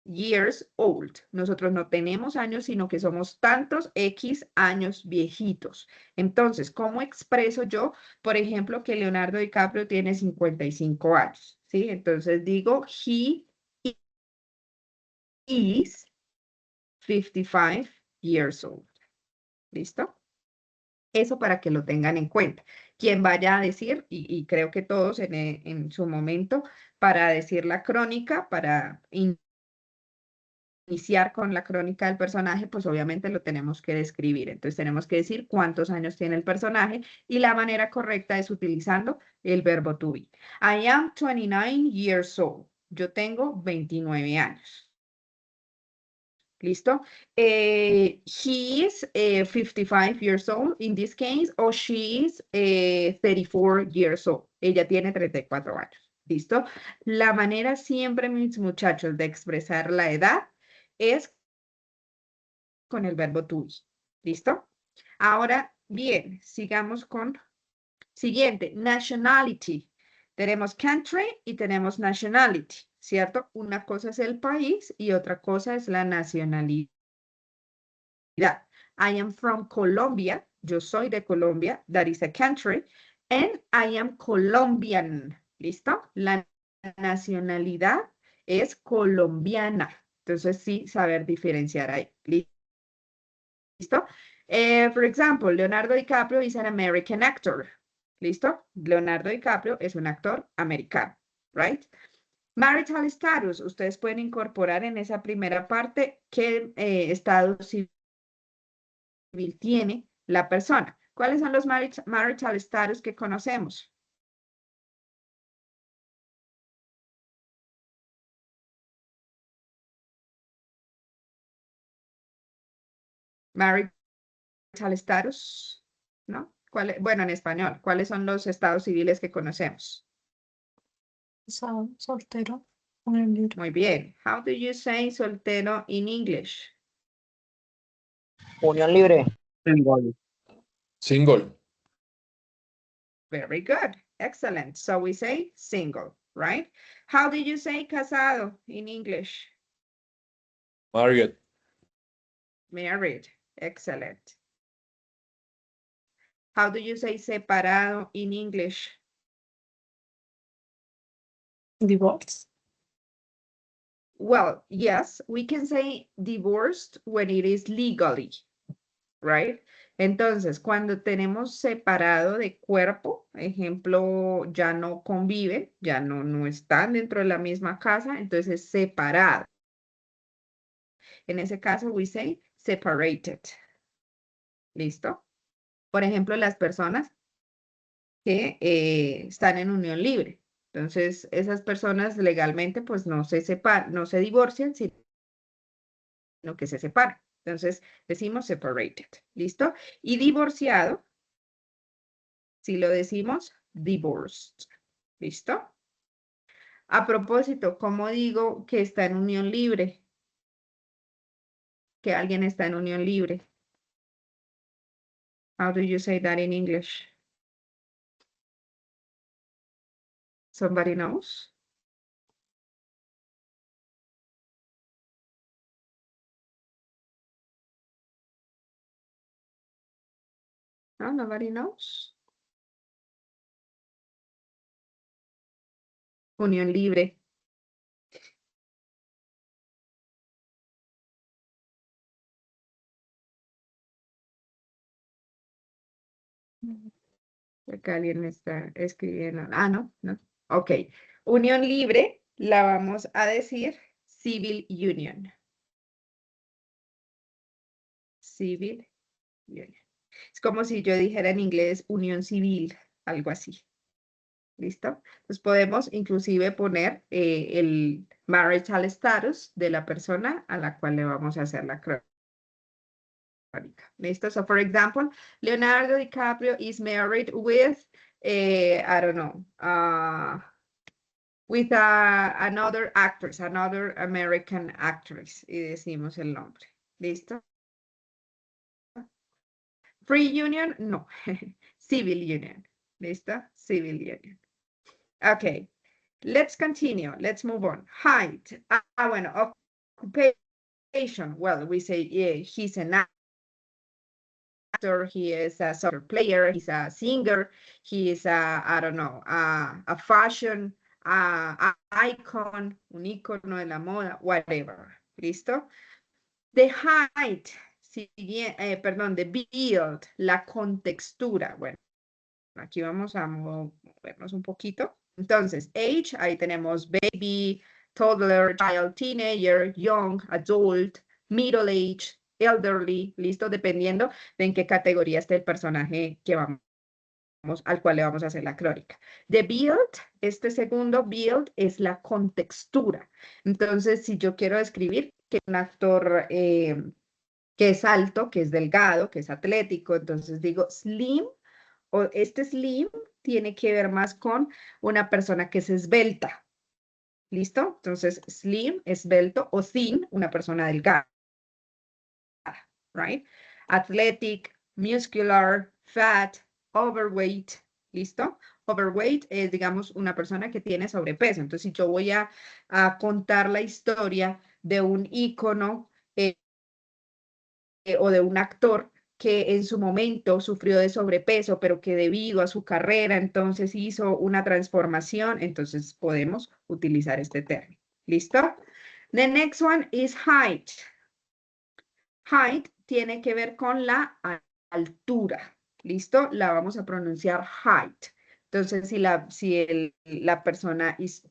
Speaker 1: years old. Nosotros no tenemos años, sino que somos tantos X años viejitos. Entonces, ¿cómo expreso yo, por ejemplo, que Leonardo DiCaprio tiene 55 años? ¿Sí? Entonces digo, he is 55 years old. ¿Listo? Eso para que lo tengan en cuenta. Quien vaya a decir, y creo que todos en su momento, para decir la crónica, para iniciar con la crónica del personaje, pues obviamente lo tenemos que describir. Entonces tenemos que decir cuántos años tiene el personaje y la manera correcta es utilizando el verbo to be. I am 29 years old. Yo tengo 29 años. ¿Listo? He is 55 years old in this case, or she is 34 years old. Ella tiene 34 años. ¿Listo? La manera siempre, mis muchachos, de expresar la edad es con el verbo to be. ¿Listo? Ahora, bien, sigamos con siguiente, nationality. Tenemos country y tenemos nationality, ¿cierto? Una cosa es el país y otra cosa es la nacionalidad. I am from Colombia. Yo soy de Colombia. That is a country. And I am Colombian. ¿Listo? La nacionalidad es colombiana. Entonces, sí, saber diferenciar ahí. ¿Listo? For example, Leonardo DiCaprio is an American actor. ¿Listo? Leonardo DiCaprio es un actor americano. Right? Marital status. Ustedes pueden incorporar en esa primera parte qué estado civil tiene la persona. ¿Cuáles son los marital status que conocemos? Marital status, ¿no? Bueno, en español, ¿cuáles son los estados civiles que conocemos?
Speaker 7: Soltero. Unión libre.
Speaker 1: Muy bien. How do you say soltero in English?
Speaker 4: Unión libre.
Speaker 2: Single. Single.
Speaker 1: Very good. Excellent. So we say single, right? How do you say casado in English?
Speaker 2: Married.
Speaker 1: Married. Excellent. How do you say separado in English?
Speaker 7: Divorce.
Speaker 1: Well, yes, we can say divorced when it is legally, right? Entonces, cuando tenemos separado de cuerpo, ejemplo, ya no conviven, ya no están dentro de la misma casa, entonces es separado. En ese caso, we say separated. ¿Listo? Por ejemplo, las personas que están en unión libre. Entonces, esas personas legalmente pues no se separan, no se divorcian, sino que se separan. Entonces, decimos separated. ¿Listo? Y divorciado, si lo decimos divorced. ¿Listo? A propósito, ¿cómo digo que está en unión libre? Que alguien está en unión libre. How do you say that in English? Somebody knows? No, nobody knows. Unión libre. Acá alguien me está escribiendo. Ah, no. Ok. Unión libre la vamos a decir civil union. Civil union. Es como si yo dijera en inglés unión civil, algo así. ¿Listo? Entonces podemos inclusive poner el marital status de la persona a la cual le vamos a hacer la crónica. ¿Listo? So, for example, Leonardo DiCaprio is married with, I don't know, with another actress, another American actress, y decimos el nombre. ¿Listo? Free union, no. Civil union. ¿Listo? Civil union. Okay. Let's continue. Let's move on. Height. Bueno, occupation. Well, we say he's an actor, he is a soccer player, he's a singer, he is a, I don't know, a fashion icon, un icono de la moda, whatever. ¿Listo? The height, perdón, the build, la contextura. Bueno, aquí vamos a movernos un poquito. Entonces, age, ahí tenemos baby, toddler, child, teenager, young, adult, middle age, elderly, listo, dependiendo de en qué categoría esté el personaje que al cual le vamos a hacer la crónica. The build, este segundo build es la contextura. Entonces, si yo quiero describir que un actor que es alto, que es delgado, que es atlético, entonces digo slim, o este slim tiene que ver más con una persona que es esbelta. ¿Listo? Entonces, slim, esbelto, o thin, una persona delgada. Right? Athletic, muscular, fat, overweight. ¿Listo? Overweight es, digamos, una persona que tiene sobrepeso. Entonces, si yo voy a contar la historia de un ícono o de un actor que en su momento sufrió de sobrepeso, pero que debido a su carrera entonces hizo una transformación, entonces podemos utilizar este término. ¿Listo? The next one is height. Height tiene que ver con la altura. ¿Listo? La vamos a pronunciar height. Entonces, si la persona is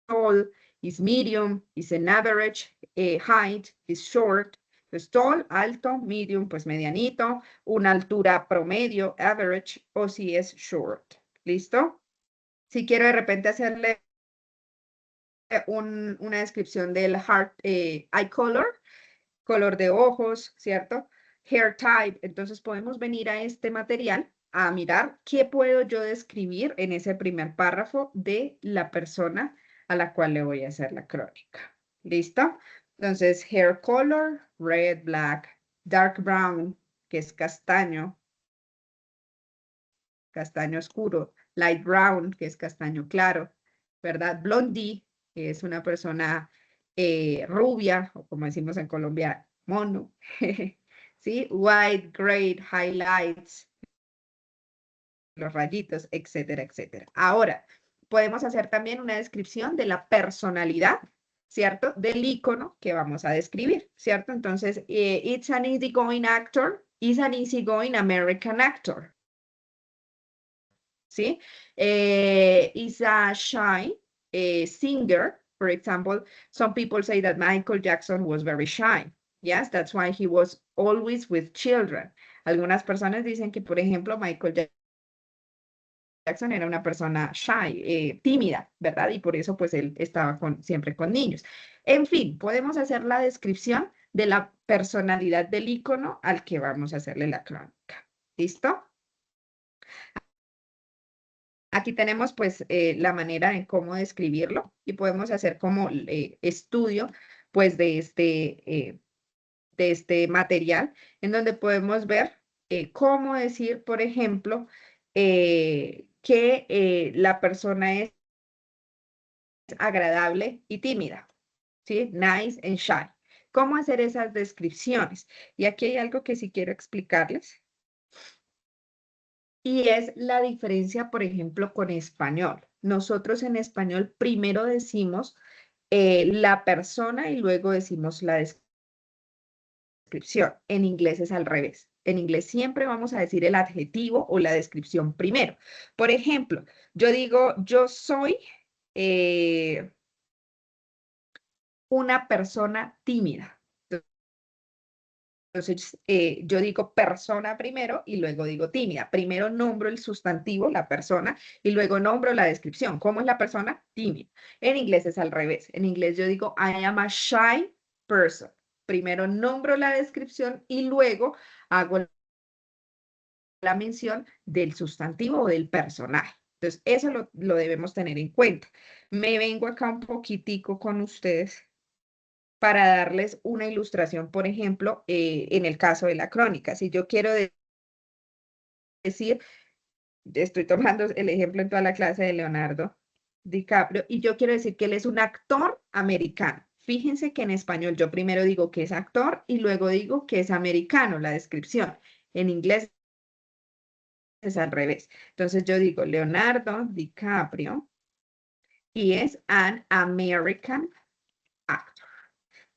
Speaker 1: tall, is medium, is an average, height, is short. Pues tall, alto, medium, pues medianito, una altura promedio, average, o si es short. ¿Listo? Si quiero de repente hacerle una descripción del eye color de ojos, ¿cierto? Hair type, entonces podemos venir a este material a mirar qué puedo yo describir en ese primer párrafo de la persona a la cual le voy a hacer la crónica. ¿Listo? Entonces, hair color, red, black, dark brown, que es castaño oscuro, light brown, que es castaño claro, ¿verdad? Blondie, que es una persona rubia, o como decimos en Colombia, mono, ¿sí? White, great, highlights, los rayitos, etcétera, etcétera. Ahora, podemos hacer también una descripción de la personalidad, ¿cierto? Del icono que vamos a describir, ¿cierto? Entonces, it's an easygoing actor, is an easygoing American actor, ¿sí? Is a shy singer. For example, some people say that Michael Jackson was very shy. Yes, that's why he was always with children. Algunas personas dicen que, por ejemplo, Michael Jackson era una persona shy, tímida, ¿verdad? Y por eso, pues, él estaba siempre con niños. En fin, podemos hacer la descripción de la personalidad del icono al que vamos a hacerle la crónica. ¿Listo? Aquí tenemos pues la manera en cómo describirlo y podemos hacer como estudio pues de este material en donde podemos ver cómo decir, por ejemplo, que la persona es agradable y tímida, ¿sí? Nice and shy. ¿Cómo hacer esas descripciones? Y aquí hay algo que sí quiero explicarles. Y es la diferencia, por ejemplo, con español. Nosotros en español primero decimos la persona y luego decimos la descripción. En inglés es al revés. En inglés siempre vamos a decir el adjetivo o la descripción primero. Por ejemplo, yo digo, yo soy una persona tímida. Entonces, yo digo persona primero y luego digo tímida. Primero nombro el sustantivo, la persona, y luego nombro la descripción. ¿Cómo es la persona? Tímida. En inglés es al revés. En inglés yo digo, I am a shy person. Primero nombro la descripción y luego hago la mención del sustantivo o del personaje. Entonces, eso lo debemos tener en cuenta. Me vengo acá un poquitico con ustedes para darles una ilustración, por ejemplo, en el caso de la crónica. Si yo quiero decir, estoy tomando el ejemplo en toda la clase de Leonardo DiCaprio, y yo quiero decir que él es un actor americano. Fíjense que en español yo primero digo que es actor y luego digo que es americano, la descripción. En inglés es al revés. Entonces yo digo Leonardo DiCaprio y es an American actor.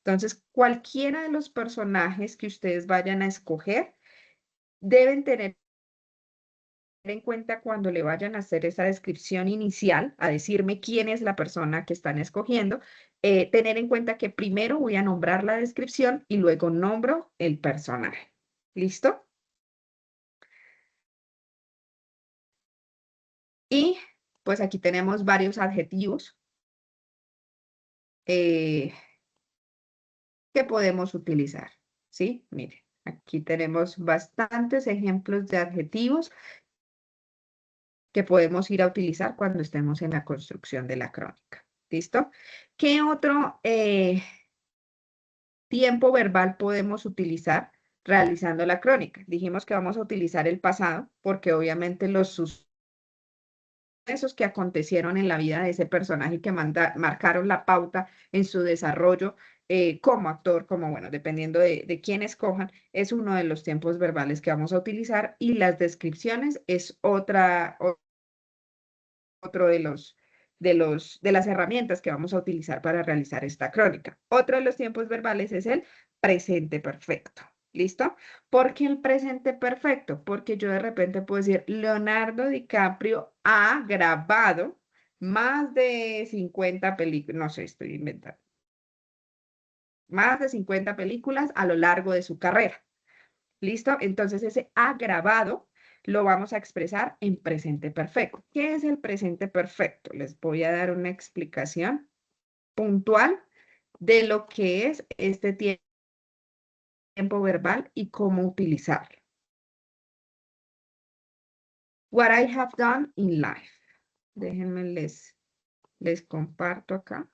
Speaker 1: Entonces, cualquiera de los personajes que ustedes vayan a escoger deben tener en cuenta cuando le vayan a hacer esa descripción inicial, a decirme quién es la persona que están escogiendo, tener en cuenta que primero voy a nombrar la descripción y luego nombro el personaje. ¿Listo? Y pues aquí tenemos varios adjetivos que podemos utilizar. ¿Sí? Miren, aquí tenemos bastantes ejemplos de adjetivos que podemos ir a utilizar cuando estemos en la construcción de la crónica. ¿Listo? ¿Qué otro tiempo verbal podemos utilizar realizando la crónica? Dijimos que vamos a utilizar el pasado porque obviamente los sucesos que acontecieron en la vida de ese personaje que marcaron la pauta en su desarrollo como actor, como bueno, dependiendo de quién escojan, es uno de los tiempos verbales que vamos a utilizar y las descripciones es otro de las herramientas que vamos a utilizar para realizar esta crónica. Otro de los tiempos verbales es el presente perfecto. ¿Listo? ¿Por qué el presente perfecto? Porque yo de repente puedo decir, Leonardo DiCaprio ha grabado más de 50 películas, no sé, estoy inventando, más de 50 películas a lo largo de su carrera. ¿Listo? Entonces ese ha grabado lo vamos a expresar en presente perfecto. ¿Qué es el presente perfecto? Les voy a dar una explicación puntual de lo que es este tiempo verbal y cómo utilizarlo. What I have done in life. Déjenme les comparto acá.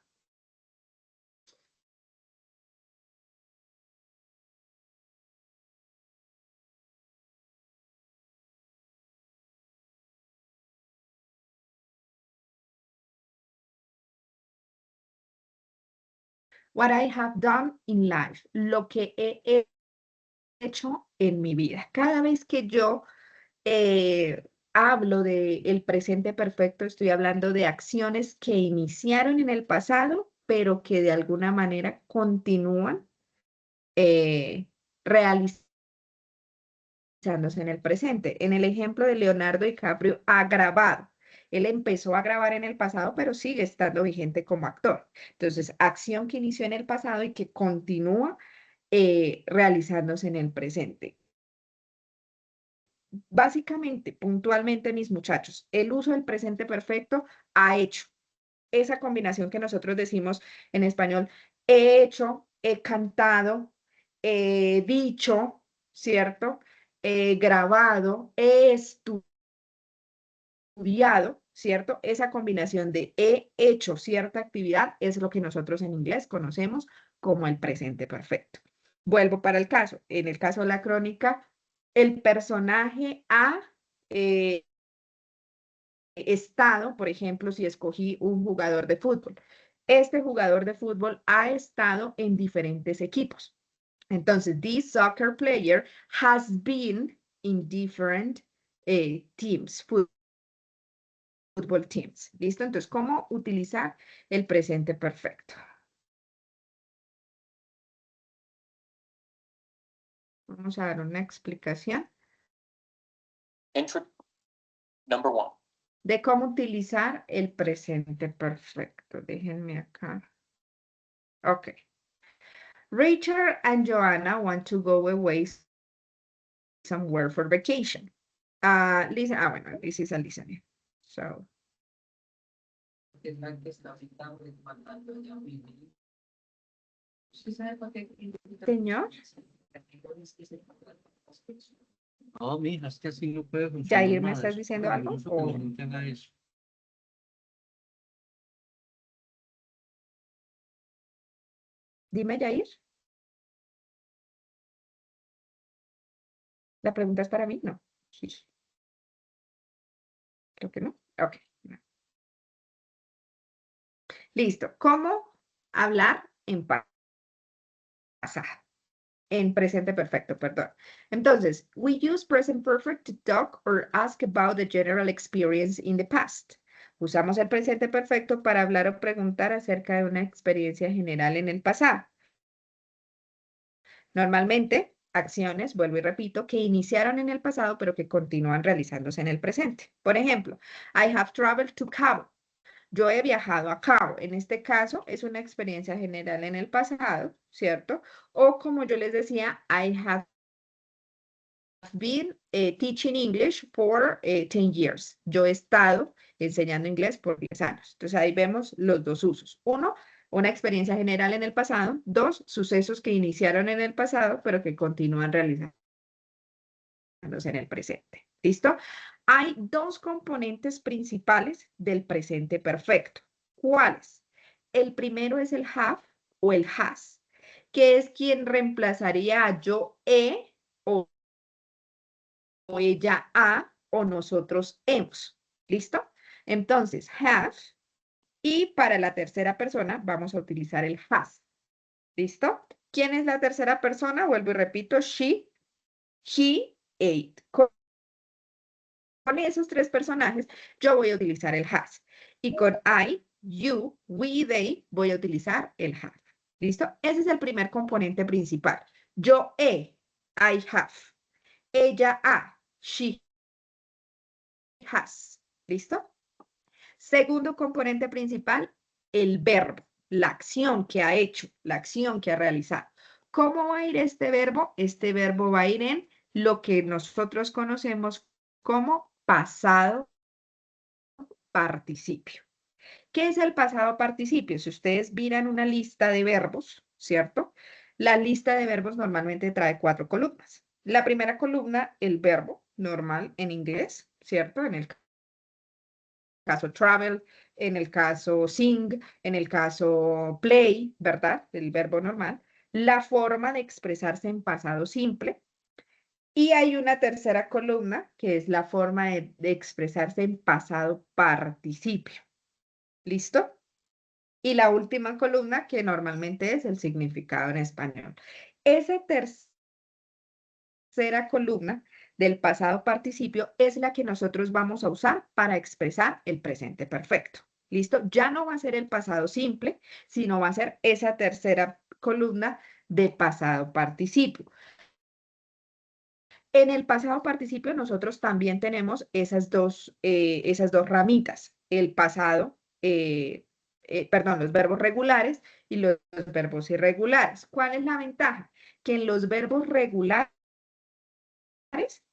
Speaker 1: What I have done in life. Lo que he hecho en mi vida. Cada vez que yo hablo del presente perfecto, estoy hablando de acciones que iniciaron en el pasado, pero que de alguna manera continúan realizándose en el presente. En el ejemplo de Leonardo DiCaprio, ha grabado. Él empezó a grabar en el pasado, pero sigue estando vigente como actor. Entonces, acción que inició en el pasado y que continúa realizándose en el presente. Básicamente, puntualmente, mis muchachos, el uso del presente perfecto ha hecho esa combinación que nosotros decimos en español, he hecho, he cantado, he dicho, ¿cierto? He grabado, he estudiado, ¿cierto? Esa combinación de he hecho cierta actividad es lo que nosotros en inglés conocemos como el presente perfecto. Vuelvo para el caso. En el caso de la crónica, el personaje ha estado, por ejemplo, si escogí un jugador de fútbol. Este jugador de fútbol ha estado en diferentes equipos. Entonces, this soccer player has been in different teams, football teams. ¿Listo? Entonces, ¿cómo utilizar el presente perfecto? Vamos a dar una explicación
Speaker 6: Number 1.
Speaker 1: de cómo utilizar el presente perfecto. Déjenme acá. Ok. Richard and Joanna want to go away somewhere for vacation. Listen, bueno, this is a listening. So. Señor.
Speaker 8: No, mija, es que así no puede funcionar.
Speaker 1: Jair, ¿me
Speaker 8: nada.
Speaker 1: estás
Speaker 8: Es
Speaker 1: diciendo algo?
Speaker 8: peligroso que la gente haga eso.
Speaker 1: Dime, Jair. ¿La pregunta es para mí? No. Sí. Creo que no. Ok. No. Listo. ¿Cómo hablar en pasado? En presente perfecto, perdón. Entonces, we use present perfect to talk or ask about the general experience in the past. Usamos el presente perfecto para hablar o preguntar acerca de una experiencia general en el pasado. Normalmente, acciones, vuelvo y repito, que iniciaron en el pasado, pero que continúan realizándose en el presente. Por ejemplo, I have traveled to Cabo. Yo he viajado a Cabo. En este caso, es una experiencia general en el pasado, ¿cierto? O como yo les decía, I have been teaching English for 10 years. Yo he estado enseñando inglés por 10 años. Entonces ahí vemos los dos usos. Uno, una experiencia general en el pasado. Dos, sucesos que iniciaron en el pasado, pero que continúan realizándose en el presente. ¿Listo? Hay dos componentes principales del presente perfecto. ¿Cuáles? El primero es el have o el has, que es quien reemplazaría a yo he o ella ha o nosotros hemos. ¿Listo? Entonces, have. Y para la tercera persona vamos a utilizar el has. ¿Listo? ¿Quién es la tercera persona? Vuelvo y repito, she, he, ate. Con esos tres personajes yo voy a utilizar el has. Y con I, you, we, they voy a utilizar el have. ¿Listo? Ese es el primer componente principal. Yo he, I have. Ella ha, she has. ¿Listo? Segundo componente principal, el verbo, la acción que ha hecho, la acción que ha realizado. ¿Cómo va a ir este verbo? Este verbo va a ir en lo que nosotros conocemos como pasado participio. ¿Qué es el pasado participio? Si ustedes miran una lista de verbos, ¿cierto? La lista de verbos normalmente trae 4 columnas. La primera columna, el verbo normal en inglés, ¿cierto? En el caso travel, en el caso sing, en el caso play, ¿verdad? El verbo normal. La forma de expresarse en pasado simple. Y hay una tercera columna que es la forma de expresarse en pasado participio. ¿Listo? Y la última columna, que normalmente es el significado en español. Esa tercera columna del pasado participio es la que nosotros vamos a usar para expresar el presente perfecto. ¿Listo? Ya no va a ser el pasado simple, sino va a ser esa tercera columna de pasado participio. En el pasado participio nosotros también tenemos esas dos ramitas, el pasado, perdón, los verbos regulares y los verbos irregulares. ¿Cuál es la ventaja? Que en los verbos regulares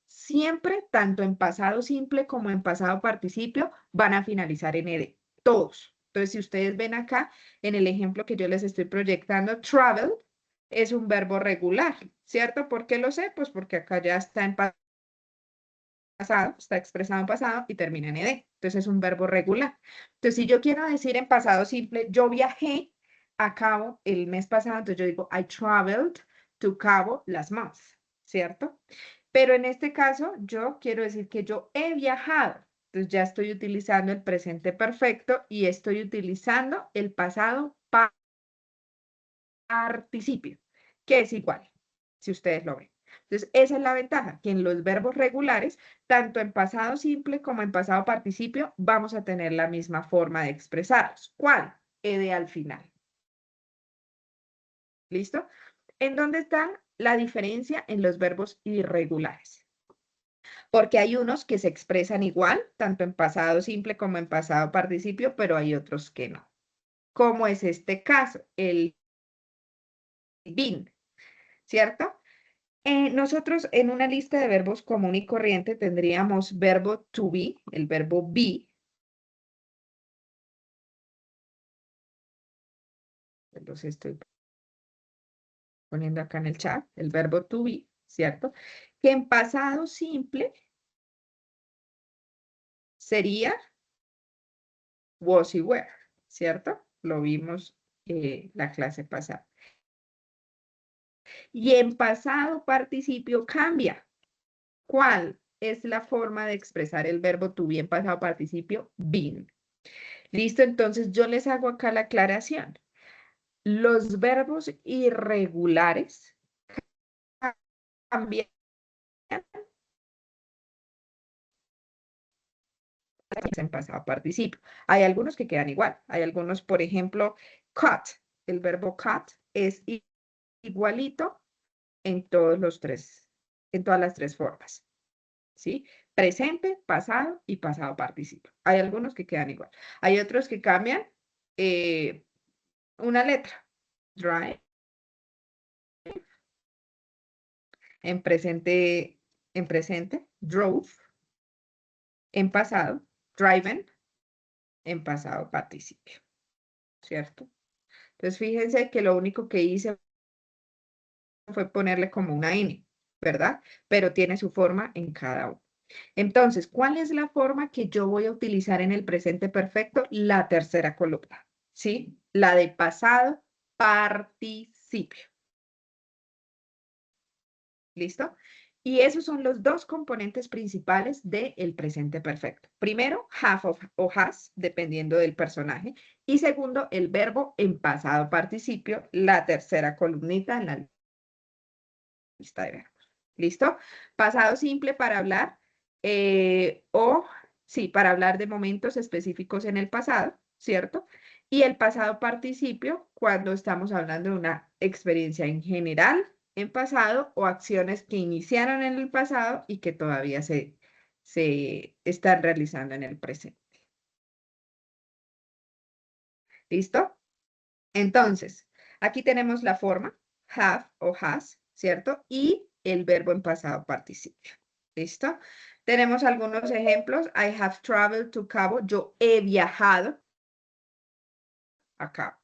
Speaker 1: siempre, tanto en pasado simple como en pasado participio, van a finalizar en ed, todos. Entonces, si ustedes ven acá, en el ejemplo que yo les estoy proyectando, travel es un verbo regular, ¿cierto? ¿Por qué lo sé? Pues porque acá ya está en pasado, está expresado en pasado y termina en ed. Entonces, es un verbo regular. Entonces, si yo quiero decir en pasado simple, yo viajé a Cabo el mes pasado, entonces yo digo, I traveled to Cabo last month, ¿cierto? Pero en este caso, yo quiero decir que yo he viajado. Entonces ya estoy utilizando el presente perfecto y estoy utilizando el pasado participio, que es igual, si ustedes lo ven. Entonces, esa es la ventaja, que en los verbos regulares, tanto en pasado simple como en pasado participio, vamos a tener la misma forma de expresarlos. ¿Cuál? Ed al final. ¿Listo? ¿En dónde está la diferencia en los verbos irregulares? Porque hay unos que se expresan igual, tanto en pasado simple como en pasado participio, pero hay otros que no. Como es este caso, el been, ¿cierto? Nosotros en una lista de verbos común y corriente tendríamos verbo to be, el verbo be. Entonces estoy poniendo acá en el chat el verbo to be, ¿cierto? Que en pasado simple sería was y were, ¿cierto? Lo vimos la clase pasada. Y en pasado participio cambia. ¿Cuál es la forma de expresar el verbo to be en pasado participio? Been. Listo, entonces yo les hago acá la aclaración. Los verbos irregulares cambian en pasado participio. Hay algunos que quedan igual. Hay algunos, por ejemplo, cut. El verbo cut es igualito en todas las tres formas. ¿Sí? Presente, pasado y pasado participio. Hay algunos que quedan igual. Hay otros que cambian una letra. Drive. En presente, drove. En pasado, driven. En pasado participio. ¿Cierto? Entonces, fíjense que lo único que hice fue ponerle como una N, ¿verdad? Pero tiene su forma en cada uno. Entonces, ¿cuál es la forma que yo voy a utilizar en el presente perfecto? La tercera columna, ¿sí? La de pasado participio. ¿Listo? Y esos son los dos componentes principales del presente perfecto. Primero, have o has, dependiendo del personaje. Y segundo, el verbo en pasado participio, la tercera columnita en la lista de verbos. ¿Listo? Pasado simple para hablar para hablar de momentos específicos en el pasado, ¿cierto? Y el pasado participio cuando estamos hablando de una experiencia en general en pasado o acciones que iniciaron en el pasado y que todavía se están realizando en el presente. ¿Listo? Entonces, aquí tenemos la forma have o has, ¿cierto? Y el verbo en pasado participio. ¿Listo? Tenemos algunos ejemplos. I have traveled to Cabo. Yo he viajado a Cabo.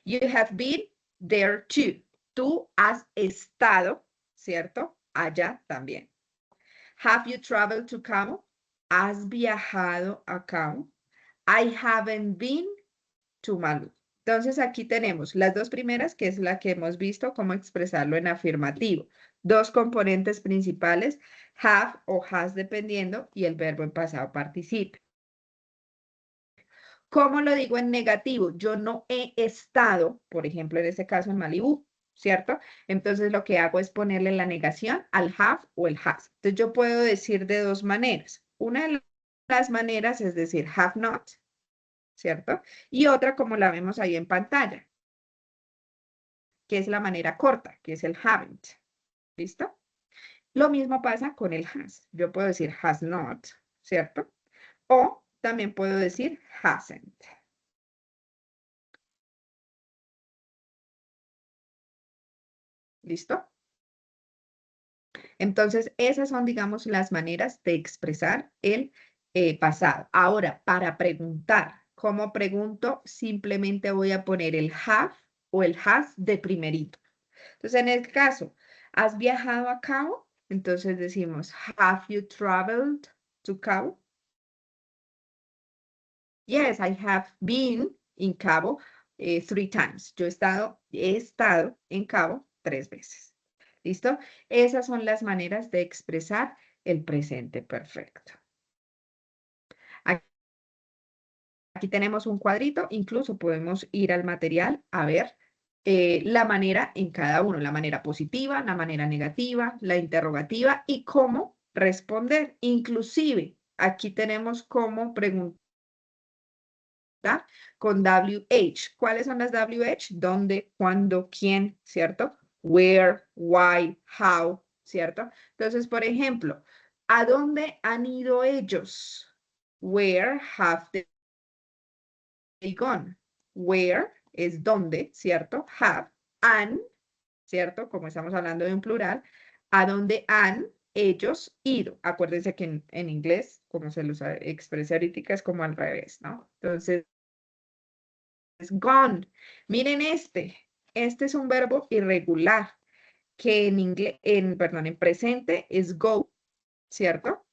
Speaker 1: You have been there too. Tú has estado, ¿cierto? Allá también. Have you traveled to Cabo? ¿Has viajado a Cabo? I haven't been to Malú. Entonces aquí tenemos las dos primeras, que es la que hemos visto, cómo expresarlo en afirmativo. Dos componentes principales, have o has dependiendo, y el verbo en pasado participio. ¿Cómo lo digo en negativo? Yo no he estado, por ejemplo, en este caso en Malibú, ¿cierto? Entonces lo que hago es ponerle la negación al have o el has. Entonces yo puedo decir de dos maneras. Una de las maneras es decir have not, ¿cierto? Y otra como la vemos ahí en pantalla, que es la manera corta, que es el haven't. ¿Listo? Lo mismo pasa con el has. Yo puedo decir has not, ¿cierto? O también puedo decir hasn't. ¿Listo? Entonces, esas son, digamos, las maneras de expresar el pasado. Ahora, para preguntar, ¿cómo pregunto? Simplemente voy a poner el have o el has de primerito. Entonces, en el caso, ¿has viajado a Cabo? Entonces decimos, have you traveled to Cabo? Yes, I have been in Cabo 3 times. Yo he estado en Cabo 3 veces. ¿Listo? Esas son las maneras de expresar el presente perfecto. Aquí tenemos un cuadrito, incluso podemos ir al material a ver la manera en cada uno, la manera positiva, la manera negativa, la interrogativa y cómo responder. Inclusive, aquí tenemos cómo preguntar con WH. ¿Cuáles son las WH? ¿Dónde, cuándo, quién, cierto? Where, why, how, ¿cierto? Entonces, por ejemplo, ¿a dónde han ido ellos? Where have they gone? Where es dónde, ¿cierto? Have, and, ¿cierto? Como estamos hablando de un plural, ¿a dónde han ellos ido? Acuérdense que en inglés, como se los expresé ahorita, es como al revés, ¿no? Entonces, gone. Miren este. Este es un verbo irregular que en inglés, perdón, en presente es go, ¿cierto?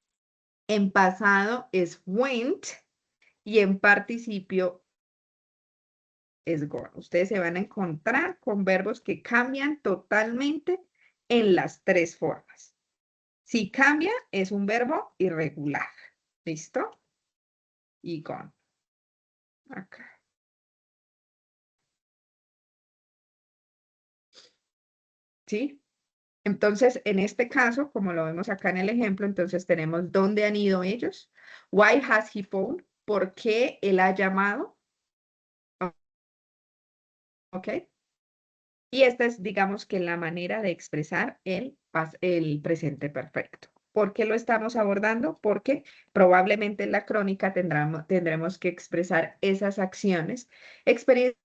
Speaker 1: En pasado es went y en participio es gone. Ustedes se van a encontrar con verbos que cambian totalmente en las tres formas. Si cambia, es un verbo irregular. ¿Listo? Y gone. Acá. ¿Sí? Entonces, en este caso, como lo vemos acá en el ejemplo, entonces tenemos dónde han ido ellos. Why has he phoned? ¿Por qué él ha llamado? ¿Ok? Y esta es, digamos que la manera de expresar el presente perfecto. ¿Por qué lo estamos abordando? Porque probablemente en la crónica tendremos que expresar esas acciones, experiencias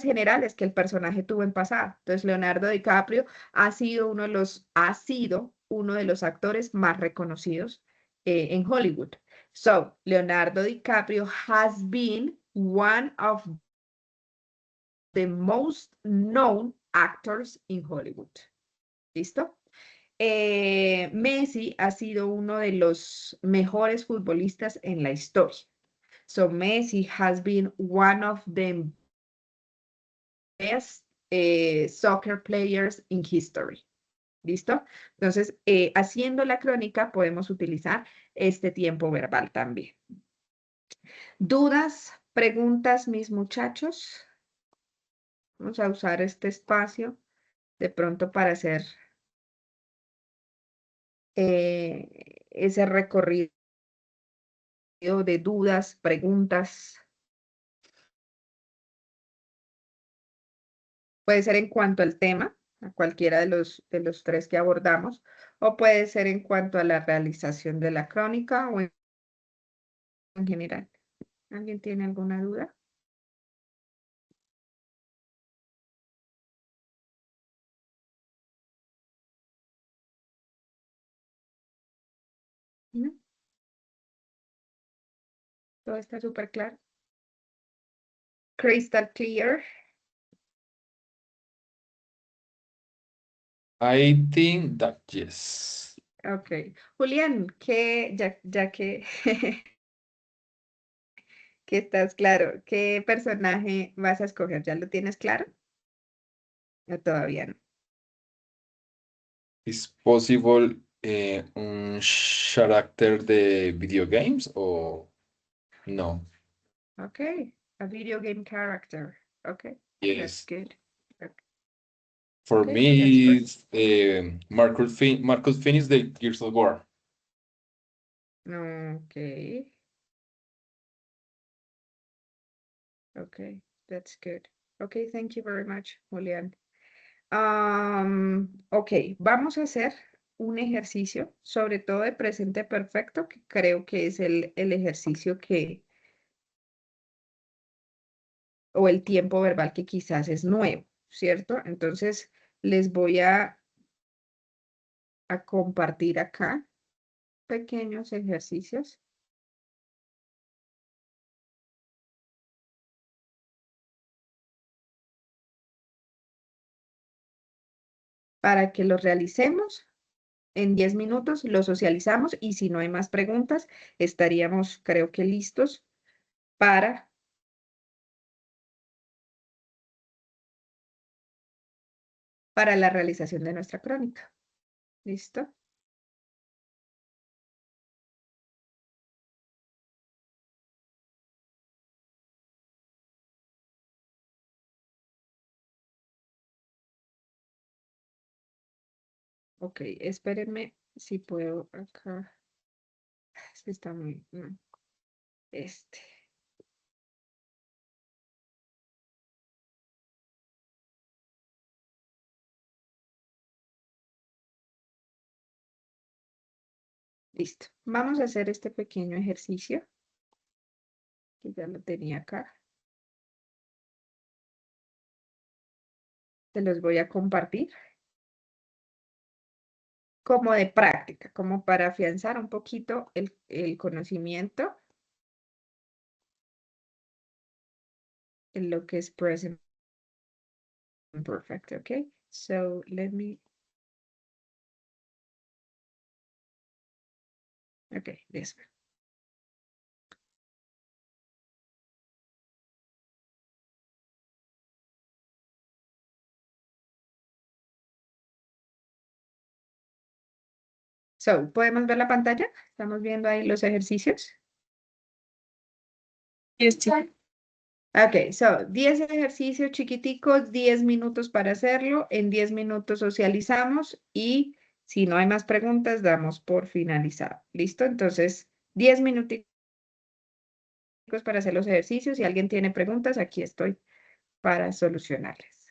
Speaker 1: generales que el personaje tuvo en pasado. Entonces, Leonardo DiCaprio ha sido uno de los actores más reconocidos en Hollywood. So, Leonardo DiCaprio has been one of the most known actors in Hollywood. ¿Listo? Messi ha sido uno de los mejores futbolistas en la historia. So, Messi has been one of the best soccer players in history. ¿Listo? Entonces, haciendo la crónica podemos utilizar este tiempo verbal también. ¿Dudas, preguntas, mis muchachos? Vamos a usar este espacio de pronto para hacer ese recorrido de dudas, preguntas. Puede ser en cuanto al tema, a cualquiera de los tres que abordamos, o puede ser en cuanto a la realización de la crónica o en general. ¿Alguien tiene alguna duda? ¿No? Todo está súper claro. Crystal clear.
Speaker 2: I think that yes.
Speaker 1: Ok. Julián, ya que, que estás claro, ¿qué personaje vas a escoger? ¿Ya lo tienes claro? ¿O todavía no?
Speaker 2: Is possible un character de video games o no?
Speaker 1: Okay, a video game character. Okay, that's
Speaker 2: Yes.
Speaker 1: good.
Speaker 2: For
Speaker 1: Okay,
Speaker 2: me,
Speaker 1: that's
Speaker 2: it's Marcus Phoenix, the Gears of War.
Speaker 1: Okay. Okay, that's good. Okay, thank you very much, Julián. Ok, vamos a hacer un ejercicio, sobre todo de presente perfecto, que creo que es el ejercicio o el tiempo verbal que quizás es nuevo, ¿cierto? Entonces, les voy a compartir acá pequeños ejercicios para que los realicemos. En 10 minutos los socializamos y si no hay más preguntas, estaríamos, creo que listos para la realización de nuestra crónica. ¿Listo? Ok, espérenme si puedo acá. Es que está muy... no. Este. Listo. Vamos a hacer este pequeño ejercicio, que ya lo tenía acá. Se los voy a compartir como de práctica, como para afianzar un poquito el conocimiento en lo que es present perfect, okay? So let me... Okay, this one. So, ¿podemos ver la pantalla? ¿Estamos viendo ahí los ejercicios?
Speaker 7: Yes, teacher.
Speaker 1: Ok, so 10 ejercicios chiquiticos, 10 minutos para hacerlo, en 10 minutos socializamos y si no hay más preguntas, damos por finalizado. ¿Listo? Entonces, 10 minuticos para hacer los ejercicios. Si alguien tiene preguntas, aquí estoy para solucionarles.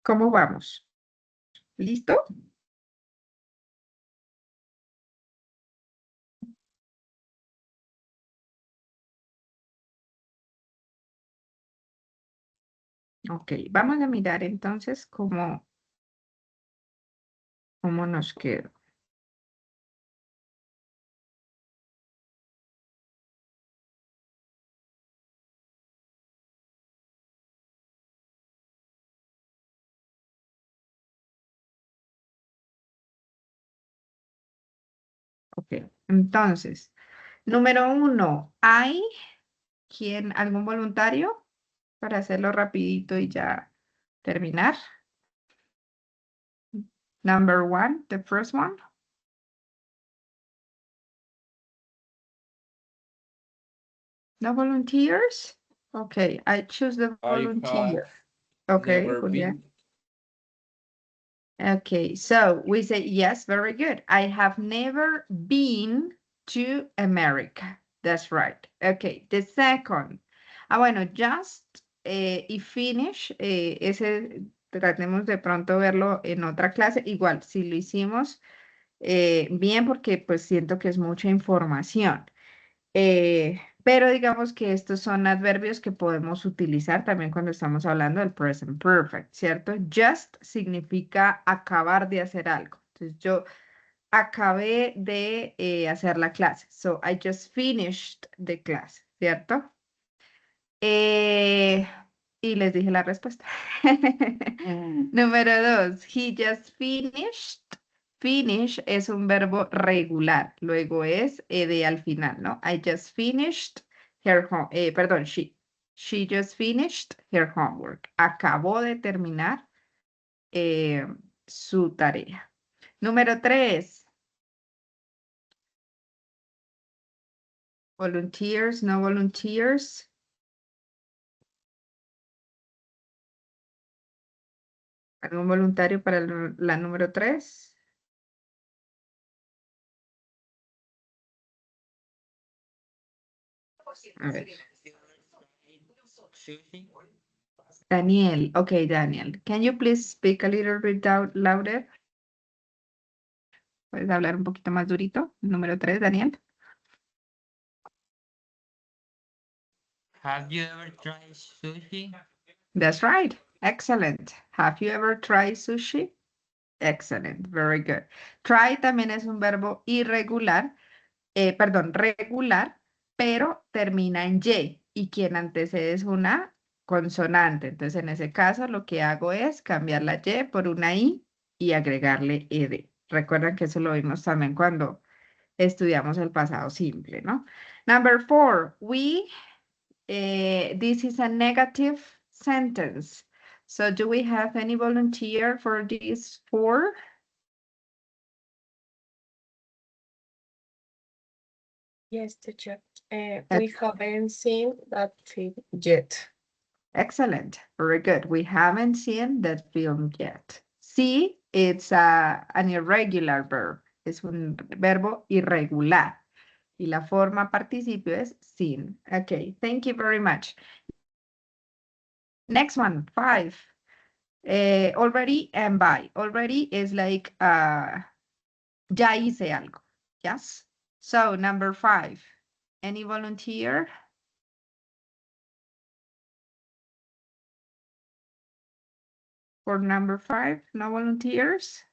Speaker 1: ¿Cómo vamos? ¿Listo? Ok, vamos a mirar entonces cómo nos quedó. Ok, entonces, número 1, ¿hay algún voluntario para hacerlo rapidito y ya terminar? Number 1, the first one. No volunteers? Okay, I choose the
Speaker 2: I
Speaker 1: volunteer.
Speaker 2: have
Speaker 1: Okay,
Speaker 2: never
Speaker 1: Julian.
Speaker 2: been.
Speaker 1: Okay, so we say yes, very good. I have never been to America. That's right. Okay, the second. Bueno, just y finish, ese tratemos de pronto verlo en otra clase. Igual, si lo hicimos bien, porque pues siento que es mucha información. Pero digamos que estos son adverbios que podemos utilizar también cuando estamos hablando del present perfect, ¿cierto? Just significa acabar de hacer algo. Entonces yo acabé de hacer la clase. So I just finished the class, ¿cierto? Y les dije la respuesta. Número 2, he just finished. Finish es un verbo regular, luego es ed al final, ¿no? I just finished perdón, she just finished her homework. Acabó de terminar su tarea. Número 3, volunteers, no volunteers. ¿Algún voluntario para la número 3? A ver. Daniel, okay, Daniel. Can you please speak a little bit louder? ¿Puedes hablar un poquito más durito? Número 3, Daniel.
Speaker 8: Have you ever tried sushi?
Speaker 1: That's right. Excellent. Have you ever tried sushi? Excellent. Very good. Try también es un verbo irregular, regular, pero termina en y quien antecede es una consonante. Entonces, en ese caso, lo que hago es cambiar la y por una i y agregarle ed. Recuerden que eso lo vimos también cuando estudiamos el pasado simple, ¿no? Number 4, this is a negative sentence. So do we have any volunteer for these 4?
Speaker 7: Yes, teacher. We haven't seen that film yet.
Speaker 1: Excellent. Very good. We haven't seen that film yet. See, it's an irregular verb. Es un verbo irregular. Y la forma participio es seen. Okay, thank you very much. Next one, 5. Already and by. Already is like, ya hice algo. Yes? So, number 5. Any volunteer? For number 5, no volunteers?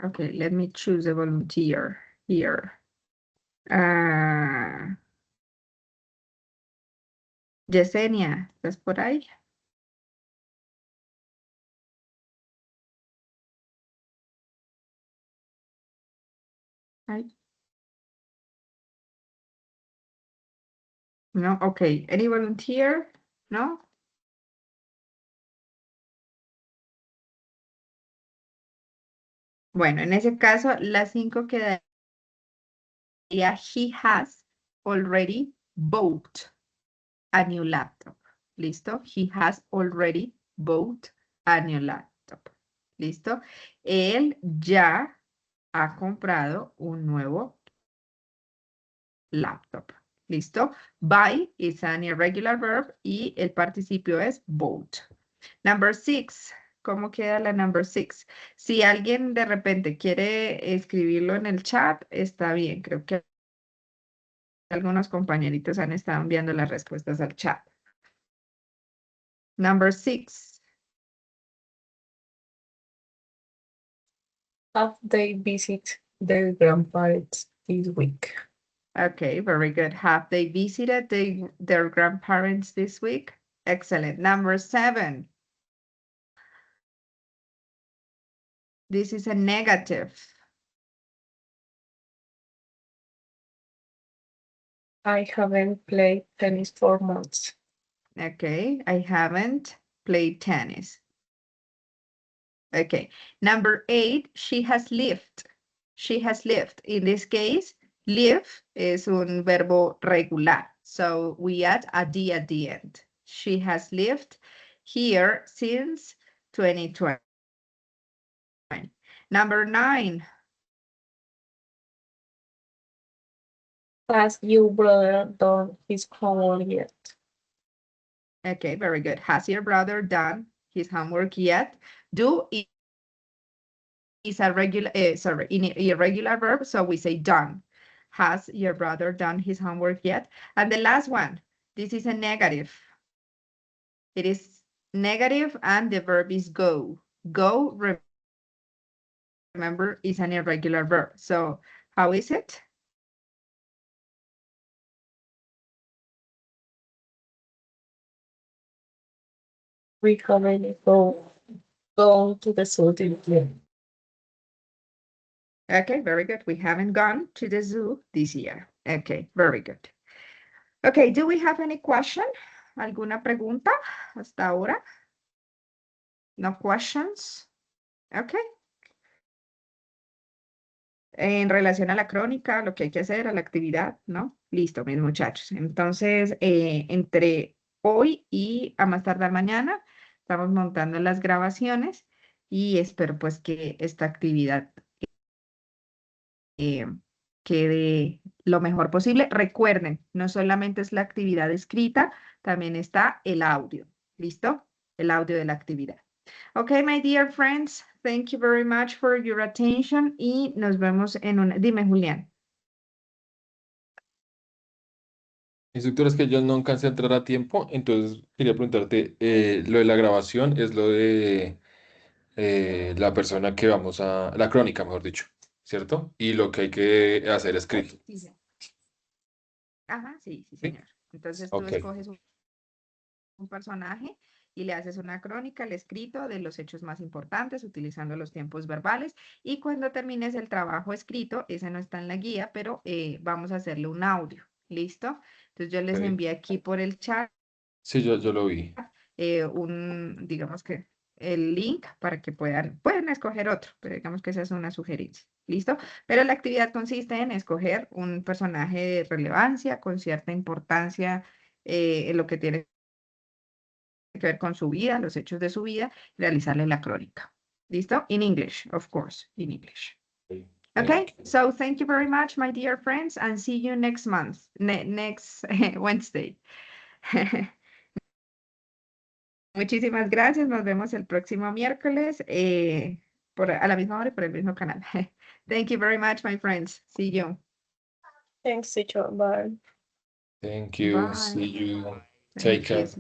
Speaker 1: Okay, let me choose a volunteer here. Yesenia, ¿estás por ahí? Ay. No, okay. Any volunteer? No? Bueno, en ese caso, la 5 quedaría he has already bought a new laptop. ¿Listo? He has already bought a new laptop. ¿Listo? Él ya ha comprado un nuevo laptop. ¿Listo? Buy is an irregular verb y el participio es bought. Number 6. ¿Cómo queda la number 6? Si alguien de repente quiere escribirlo en el chat, está bien. Creo que algunos compañeritos han estado enviando las respuestas al chat. Number 6.
Speaker 7: Have they visit their grandparents this week?
Speaker 1: Okay, very good. Have they visited their grandparents this week? Excellent. Number 7. This is a negative.
Speaker 7: I haven't played tennis for months.
Speaker 1: Okay, I haven't played tennis. Okay, number 8, she has lived. She has lived. In this case, live es un verbo regular. So we add a D at the end. She has lived here since 2020. Number 9.
Speaker 7: Has your brother done his homework yet?
Speaker 1: Okay, very good. Has your brother done his homework yet? Do is a regular, irregular verb, so we say done. Has your brother done his homework yet? And the last one, this is a negative. It is negative and the verb is go. Go, remember, is an irregular verb. So how is it?
Speaker 7: We haven't gone to the zoo yet.
Speaker 1: Okay, very good. We haven't gone to the zoo this year. Okay, very good. Okay, do we have any question? ¿Alguna pregunta hasta ahora? No questions? Okay. En relación a la crónica, lo que hay que hacer, a la actividad, ¿no? Listo, mis muchachos. Entonces, entre hoy y a más tardar mañana, estamos montando las grabaciones y espero pues que esta actividad quede lo mejor posible. Recuerden, no solamente es la actividad escrita, también está el audio. ¿Listo? El audio de la actividad. Okay, my dear friends, thank you very much for your attention y nos vemos en una... Dime, Julián.
Speaker 2: Instructor, es que yo no alcancé a entrar a tiempo, entonces quería preguntarte, lo de la grabación es lo de la persona que vamos a, la crónica, mejor dicho, ¿cierto? Y lo que hay que hacer escrito.
Speaker 1: Sí, sí. Ajá, sí,
Speaker 2: ¿Sí?
Speaker 1: sí, señor. Entonces tú
Speaker 2: Ok.
Speaker 1: escoges un personaje y le haces una crónica, el escrito de los hechos más importantes utilizando los tiempos verbales y cuando termines el trabajo escrito, ese no está en la guía, pero vamos a hacerle un audio, ¿listo? Entonces yo les
Speaker 2: Ok.
Speaker 1: envié aquí por el chat
Speaker 2: Sí, yo lo vi.
Speaker 1: digamos que el link para que pueden escoger otro, pero digamos que esa es una sugerencia, ¿listo? Pero la actividad consiste en escoger un personaje de relevancia con cierta importancia en lo que tiene que ver con su vida, los hechos de su vida, realizarle la crónica. ¿Listo? In English, of course, in English. Okay, so thank you very much, my dear friends, and see you next month, next Wednesday. Muchísimas gracias, nos vemos el próximo miércoles a la misma hora y por el mismo canal. Thank you very much, my friends. See you.
Speaker 7: Thanks, teacher. Bye.
Speaker 2: Thank you.
Speaker 1: Bye.
Speaker 2: See you.
Speaker 1: Thank
Speaker 2: Take care.
Speaker 1: you.